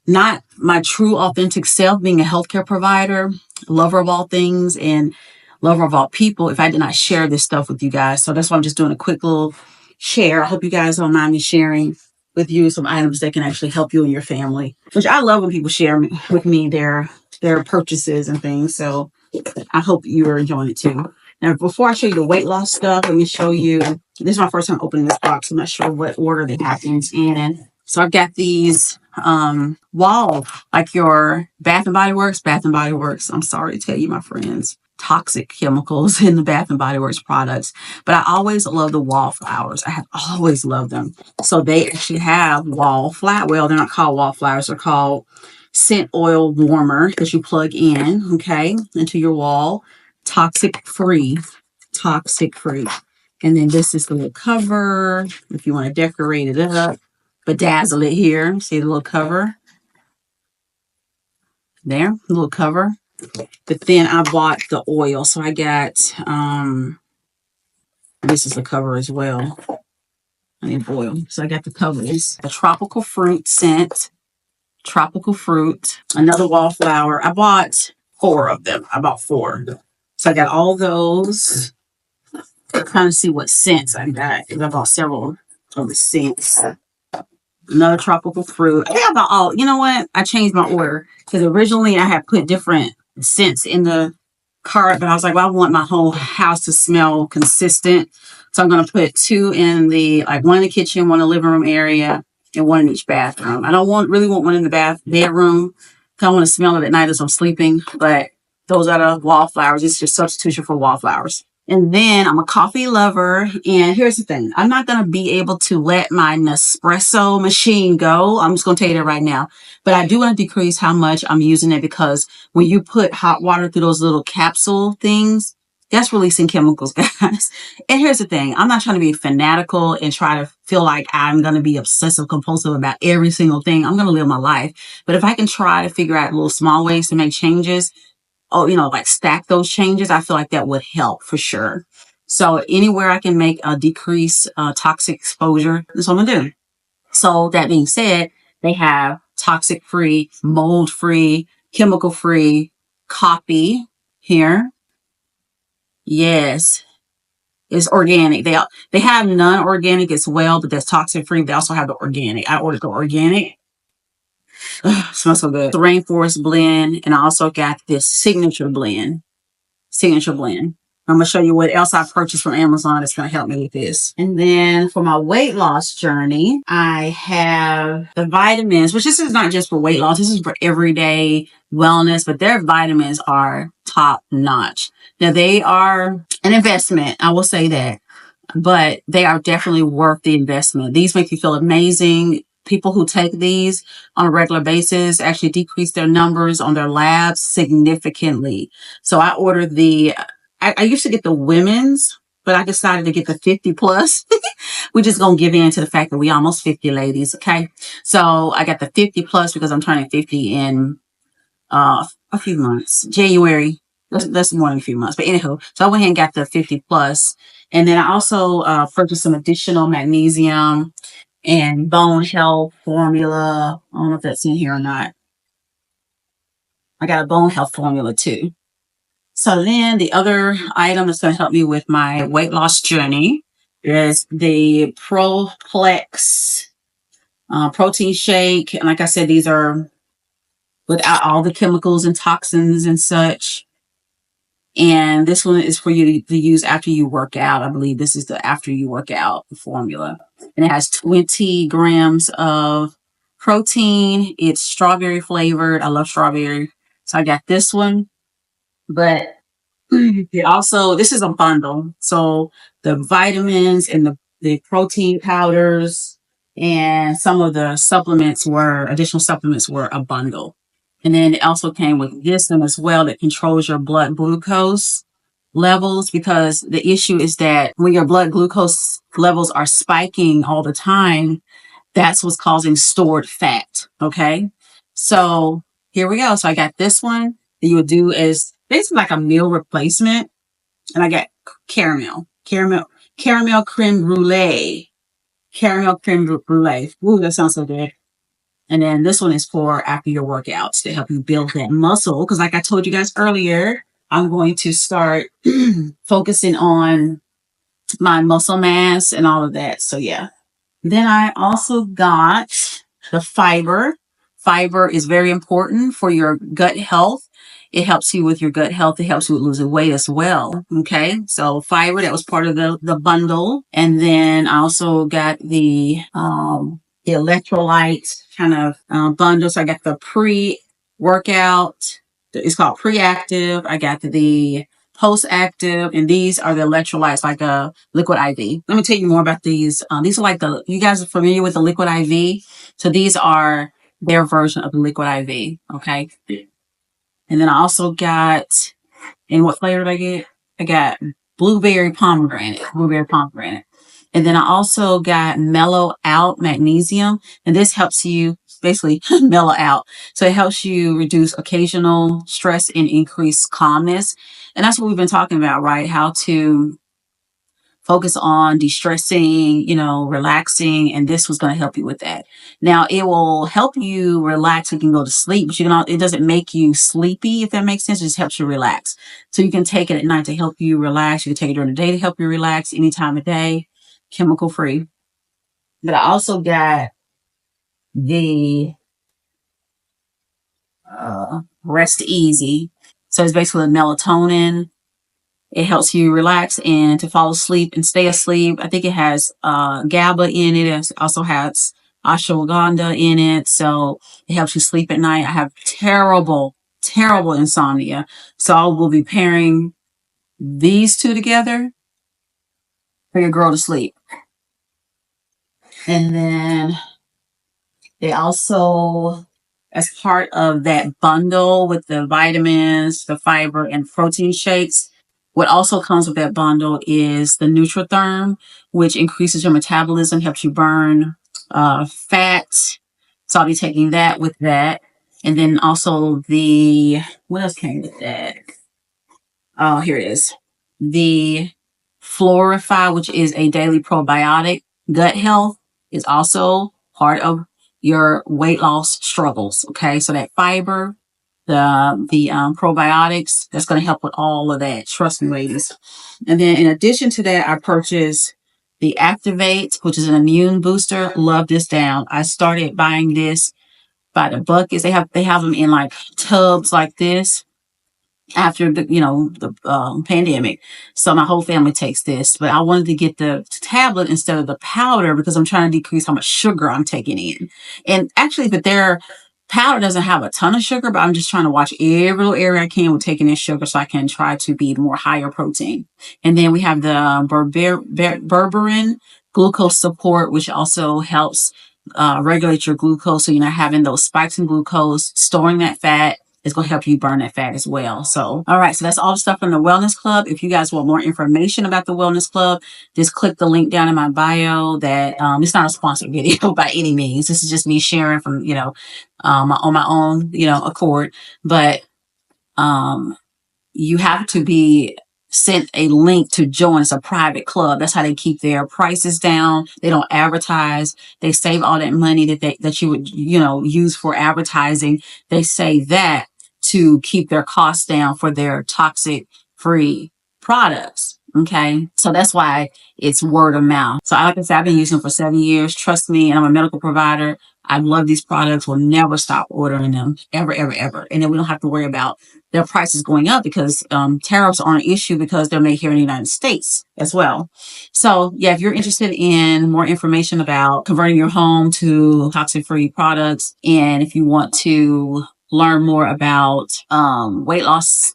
[SPEAKER 1] not my true authentic self, being a healthcare provider, lover of all things, and lover of all people, if I did not share this stuff with you guys. So that's why I'm just doing a quick little share. I hope you guys don't mind me sharing with you some items that can actually help you and your family, which I love when people share with me their purchases and things. So I hope you're enjoying it too. Now, before I show you the weight loss stuff, let me show you. This is my first time opening this box. I'm not sure what order they have things in. So I've got these wall, like your Bath and Body Works. Bath and Body Works, I'm sorry to tell you, my friends, toxic chemicals in the Bath and Body Works products. But I always love the wallflowers. I have always loved them. So they actually have wallflower. Well, they're not called wallflowers. They're called scent oil warmer that you plug in, okay, into your wall. Toxic free. Toxic free. And then this is the little cover if you want to decorate it up, bedazzle it here. See the little cover there, the little cover. But then I bought the oil. So I got this is the cover as well. I need oil. So I got the covers. A tropical fruit scent. Tropical fruit. Another wallflower. I bought 4 of them. I bought 4. So I got all those. Trying to see what scents I got, because I bought several of the scents. Another tropical fruit. I think I bought all. You know what? I changed my order because originally I had put different scents in the cart, but I was like, well, I want my whole house to smell consistent. So I'm going to put 2 in one in the kitchen, 1 in the living room area, and 1 in each bathroom. I don't really want 1 in the bedroom. I want to smell it at night as I'm sleeping, but those are the wallflowers. It's just substitution for wallflowers. And then I'm a coffee lover. And here's the thing. I'm not going to be able to let my Nespresso machine go. I'm just going to tell you that right now. But I do want to decrease how much I'm using it, because when you put hot water through those little capsule things, that's releasing chemicals, guys. And here's the thing. I'm not trying to be fanatical and try to feel like I'm going to be obsessive compulsive about every single thing. I'm going to live my life. But if I can try to figure out little small ways to make changes, like stack those changes, I feel like that would help for sure. So anywhere I can make a decrease toxic exposure, that's what I'm gonna do. So that being said, they have toxic free, mold free, chemical free coffee here. Yes, it's organic. They have non-organic as well, but that's toxic free. They also have the organic. I ordered the organic. Smells so good. The rainforest blend, and I also got this signature blend. I'm going to show you what else I purchased from Amazon that's going to help me with this. And then for my weight loss journey, I have the vitamins, which this is not just for weight loss. This is for everyday wellness, but their vitamins are top notch. Now they are an investment. I will say that, but they are definitely worth the investment. These make you feel amazing. People who take these on a regular basis actually decrease their numbers on their labs significantly. So I ordered I used to get the women's, but I decided to get the 50 plus. We're just going to give in to the fact that we almost 50 ladies. Okay. So I got the 50 plus because I'm turning 50 in a few months, January. That's more than a few months, but anywho, so I went ahead and got the 50 plus. And then I also purchased some additional magnesium and bone health formula. I don't know if that's in here or not. I got a bone health formula too. So then the other item that's going to help me with my weight loss journey is the Proplex protein shake. And like I said, these are without all the chemicals and toxins and such. And this one is for you to use after you work out. I believe this is the after you work out formula. And it has 20 grams of protein. It's strawberry flavored. I love strawberry. So I got this one. But it also, this is a bundle. So the vitamins and the protein powders and some of the additional supplements were a bundle. And then it also came with this one as well that controls your blood glucose levels, because the issue is that when your blood glucose levels are spiking all the time, that's what's causing stored fat. Okay. So here we go. So I got this one that you would do is basically like a meal replacement. And I got caramel creme brulee. Caramel creme brulee. Ooh, that sounds so good. And then this one is for after your workouts to help you build that muscle. Because like I told you guys earlier, I'm going to start focusing on my muscle mass and all of that. So yeah. Then I also got the fiber. Fiber is very important for your gut health. It helps you with your gut health. It helps you with losing weight as well. Okay. So fiber, that was part of the bundle. And then I also got the electrolyte kind of bundle. So I got the pre-workout. It's called pre-active. I got the post-active, and these are the electrolytes, like a liquid IV. Let me tell you more about these. These are like you guys are familiar with the liquid IV. So these are their version of the liquid IV. Okay. And then I also got, and what flavor did I get? I got blueberry pomegranate. And then I also got mellow out magnesium. And this helps you basically mellow out. So it helps you reduce occasional stress and increase calmness. And that's what we've been talking about, right? How to focus on de-stressing, relaxing. And this was going to help you with that. Now it will help you relax. You can go to sleep, but it doesn't make you sleepy, if that makes sense. It just helps you relax. So you can take it at night to help you relax. You can take it during the day to help you relax any time of day, chemical free. But I also got the Rest Easy. So it's basically melatonin. It helps you relax and to fall asleep and stay asleep. I think it has GABA in it. It also has ashwagandha in it. So it helps you sleep at night. I have terrible, terrible insomnia. So I will be pairing these two together for your girl to sleep. And then they also, as part of that bundle with the vitamins, the fiber, and protein shakes, what also comes with that bundle is the Nutritherm, which increases your metabolism, helps you burn fat. So I'll be taking that with that. And then also what else came with that? Oh, here it is. The Florify, which is a daily probiotic. Gut health is also part of your weight loss struggles. Okay. So that fiber, the probiotics, that's going to help with all of that. Trust me, ladies. And then in addition to that, I purchased the Activate, which is an immune booster. Love this down. I started buying this by the buckets. They have them in like tubs like this after the pandemic. So my whole family takes this, but I wanted to get the tablet instead of the powder because I'm trying to decrease how much sugar I'm taking in. And actually, but their powder doesn't have a ton of sugar, but I'm just trying to watch every little area I can with taking in sugar so I can try to be more higher protein. And then we have the berberine glucose support, which also helps regulate your glucose so you're not having those spikes in glucose, storing that fat. It's going to help you burn that fat as well. So, all right. So that's all the stuff from the Wellness Club. If you guys want more information about the Wellness Club, just click the link down in my bio. That it's not a sponsored video by any means. This is just me sharing from, on my own, accord. But you have to be sent a link to join. It's a private club. That's how they keep their prices down. They don't advertise. They save all that money that you would, use for advertising. They say that to keep their costs down for their toxic free products. Okay. So that's why it's word of mouth. So like I said, I've been using them for 7 years. Trust me. And I'm a medical provider. I love these products. We'll never stop ordering them ever, ever, ever. And then we don't have to worry about their prices going up because tariffs aren't an issue because they're made here in the United States as well. So yeah, if you're interested in more information about converting your home to toxin-free products, and if you want to learn more about weight loss,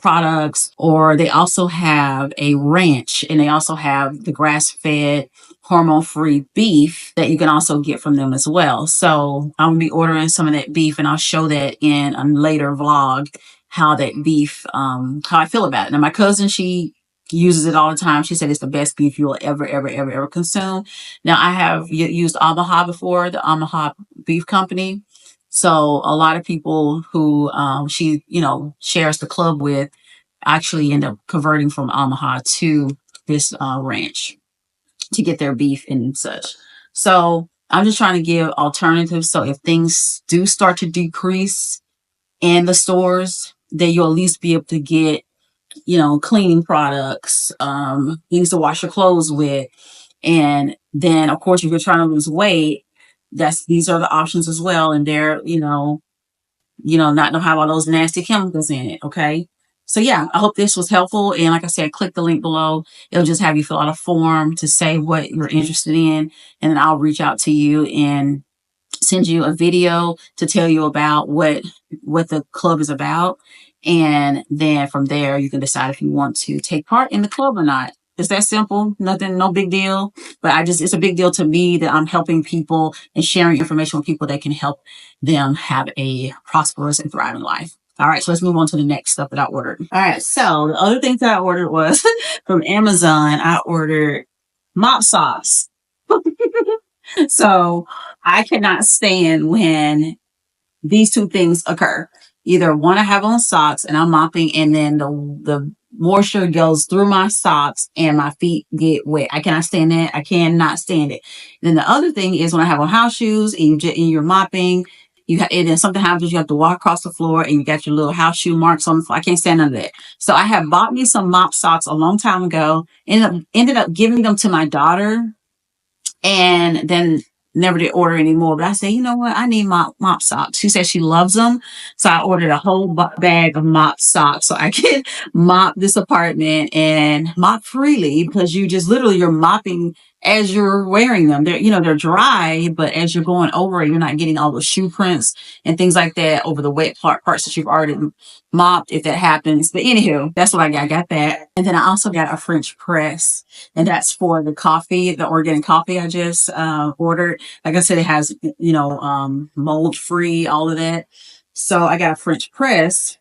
[SPEAKER 1] products, or they also have a ranch and they also have the grass-fed hormone-free beef that you can also get from them as well. So I'm gonna be ordering some of that beef and I'll show that in a later vlog how that beef, how I feel about it. Now my cousin, she uses it all the time. She said it's the best beef you will ever, ever, ever, ever consume. Now I have used Omaha before, the Omaha Beef Company. So a lot of people who she, shares the club with actually end up converting from Omaha to this ranch to get their beef and such. So I'm just trying to give alternatives. So if things do start to decrease in the stores, then you'll at least be able to get, cleaning products, things to wash your clothes with. And then of course, if you're trying to lose weight, these are the options as well. And they're, not know have all those nasty chemicals in it. Okay. So yeah, I hope this was helpful. And like I said, click the link below. It'll just have you fill out a form to say what you're interested in. And then I'll reach out to you and send you a video to tell you about what the club is about. And then from there, you can decide if you want to take part in the club or not. It's that simple. Nothing, no big deal. But it's a big deal to me that I'm helping people and sharing information with people that can help them have a prosperous and thriving life. All right, so let's move on to the next stuff that I ordered. All right, so the other things that I ordered was from Amazon. I ordered mop sauce. So I cannot stand when these two things occur. Either one, I have on socks and I'm mopping and then the moisture goes through my socks and my feet get wet. I cannot stand that. I cannot stand it. And then the other thing is when I have on house shoes and you're mopping, and then something happens, you have to walk across the floor and you got your little house shoe marks on the floor. I can't stand none of that. So I have bought me some mop socks a long time ago, ended up giving them to my daughter, and then never did order anymore. But I said, you know what? I need mop socks. She said she loves them. So I ordered a whole bag of mop socks so I can mop this apartment and mop freely, because you're mopping as you're wearing them. They're dry, but as you're going over it, you're not getting all the shoe prints and things like that over the wet parts that you've already mopped, if that happens. But anywho, that's what I got. I got that. And then I also got a French press, and that's for the coffee, the organic coffee I just ordered. Like I said, it has, mold free, all of that. So I got a French press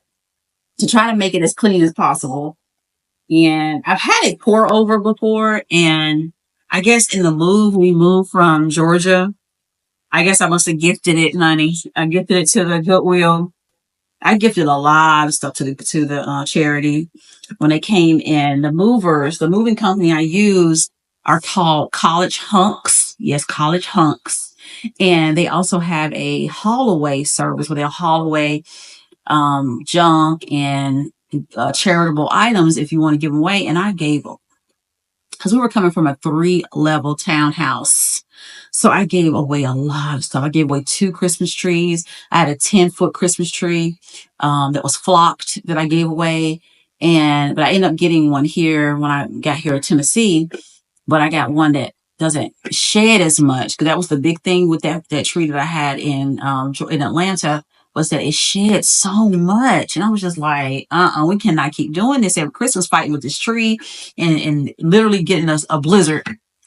[SPEAKER 1] to try to make it as clean as possible. And I've had it pour over before. And I guess in the we moved from Georgia. I guess I must have gifted it, honey. I gifted it to the Goodwill. I gifted a lot of stuff to the charity when they came in. The moving company I use are called College Hunks. Yes, College Hunks. And they also have a haul away service where they'll haul away junk and charitable items if you want to give them away. And I gave them, because we were coming from a 3-level townhouse. So I gave away a lot of stuff. I gave away 2 Christmas trees. I had a 10-foot Christmas tree that was flocked that I gave away. But I ended up getting one here when I got here to Tennessee. But I got one that doesn't shed as much, because that was the big thing with that tree that I had in Atlanta, was that it shed so much. And I was just like, we cannot keep doing this every Christmas, fighting with this tree and literally getting us a blizzard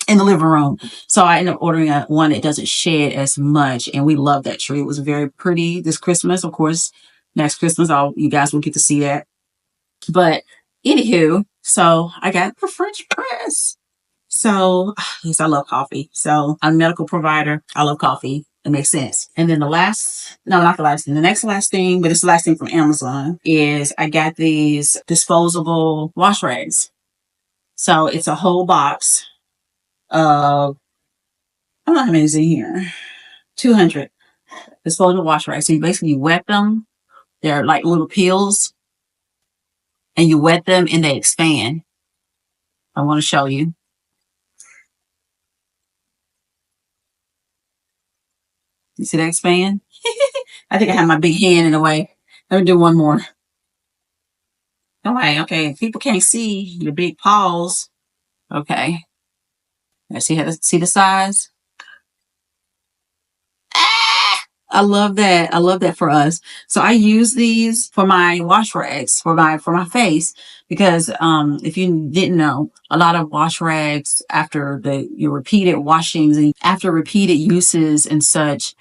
[SPEAKER 1] in the living room. So I ended up ordering one that doesn't shed as much. And we love that tree. It was very pretty this Christmas. Of course, next Christmas, you guys will get to see that. But anywho, so I got the French press. So yes, I love coffee. So I'm a medical provider. I love coffee. It makes sense. And then the next last thing, but it's the last thing from Amazon, is I got these disposable wash rags. So it's a whole box of, I don't know how many is in here, 200 disposable wash rags. So you basically wet them They're like little peels, and you wet them and they expand. I want to show you. You see that expand? I think I have my big hand in the way. Let me do one more. All right, okay. People can't see your big paws. Okay. Let's see the size. I love that. I love that for us. So I use these for my wash rags for my face because if you didn't know, a lot of wash rags after your repeated washings and after repeated uses and such,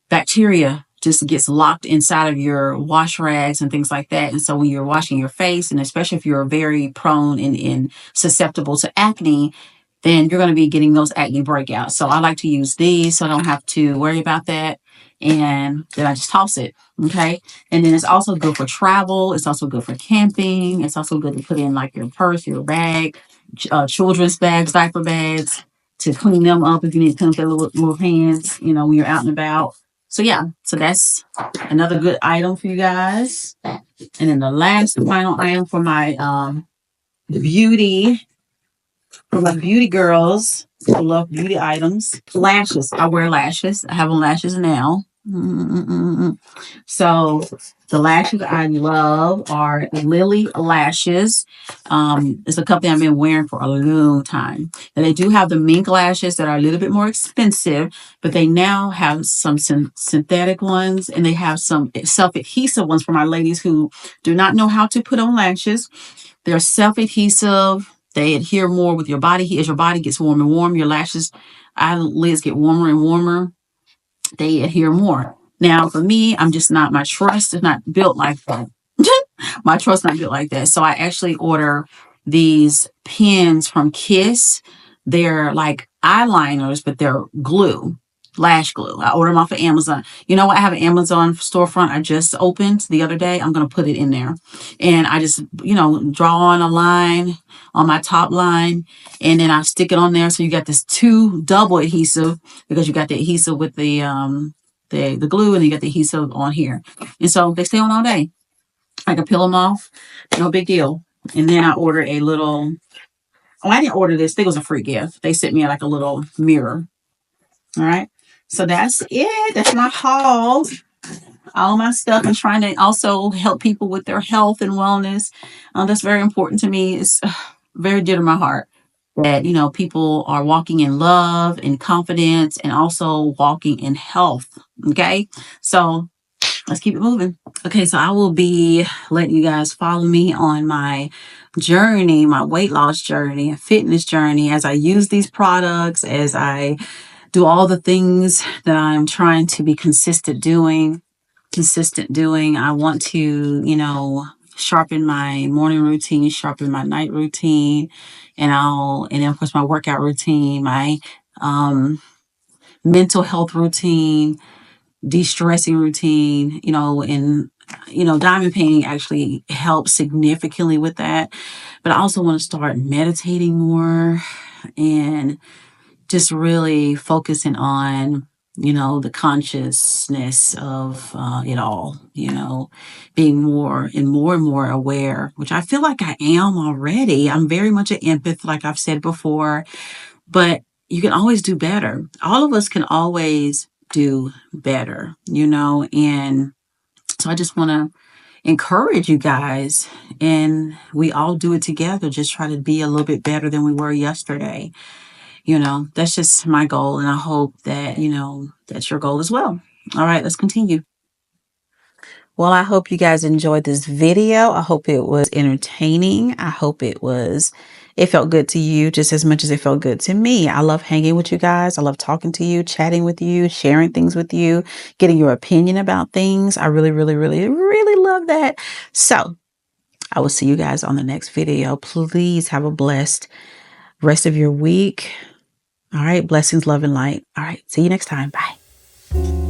[SPEAKER 1] bacteria just gets locked inside of your wash rags and things like that. And so when you're washing your face, and especially if you're very prone and susceptible to acne, then you're going to be getting those acne breakouts. So I like to use these so I don't have to worry about that. And then I just toss it. Okay. And then it's also good for travel. It's also good for camping. It's also good to put in like your purse, your bag, children's bags, diaper bags, to clean them up if you need to clean up their little hands, when you're out and about. So yeah, so that's another good item for you guys. And then the last final item for my beauty, for my beauty girls who love beauty items, lashes. I wear lashes. I have on lashes now. So the lashes I love are Lily Lashes. It's a company I've been wearing for a long time. And they do have the mink lashes that are a little bit more expensive, but they now have some synthetic ones, and they have some self-adhesive ones for my ladies who do not know how to put on lashes. They're self-adhesive. They adhere more with your body. As your body gets warm and warm, your lashes, eyelids get warmer and warmer. They adhere more. Now, for me, my trust is not built like that. My trust not built like that. So I actually order these pens from Kiss. They're like eyeliners, but they're glue, lash glue. I order them off of Amazon. You know what? I have an Amazon storefront I just opened the other day. I'm going to put it in there. And I just, draw on a line on my top line, and then I stick it on there. So you got this double adhesive because you got the adhesive with the glue, and you got the adhesive on here. And so they stay on all day. I can peel them off. No big deal. And then I ordered a little, I didn't order this. I think it was a free gift. They sent me like a little mirror. All right. So that's it. That's my haul. All my stuff. I'm trying to also help people with their health and wellness. That's very important to me. It's very dear to my heart that, people are walking in love and confidence and also walking in health. Okay. So let's keep it moving. Okay, so I will be letting you guys follow me on my journey, my weight loss journey, fitness journey, as I use these products, as I do all the things that I'm trying to be consistent doing. I want to, sharpen my morning routine, sharpen my night routine, and then of course my workout routine, my mental health routine, de-stressing routine, and diamond painting actually helps significantly with that. But I also want to start meditating more and just really focusing on, the consciousness of it all, being more and more aware, which I feel like I am already. I'm very much an empath, like I've said before, but you can always do better. All of us can always do better, and so I just want to encourage you guys, and we all do it together. Just try to be a little bit better than we were yesterday. That's just my goal, and I hope that, that's your goal as well. All right, let's continue. Well, I hope you guys enjoyed this video. I hope it was entertaining. I hope it felt good to you just as much as it felt good to me. I love hanging with you guys. I love talking to you, chatting with you, sharing things with you, getting your opinion about things. I really, really, really, really love that. So I will see you guys on the next video. Please have a blessed rest of your week. All right. Blessings, love, and light. All right. See you next time. Bye.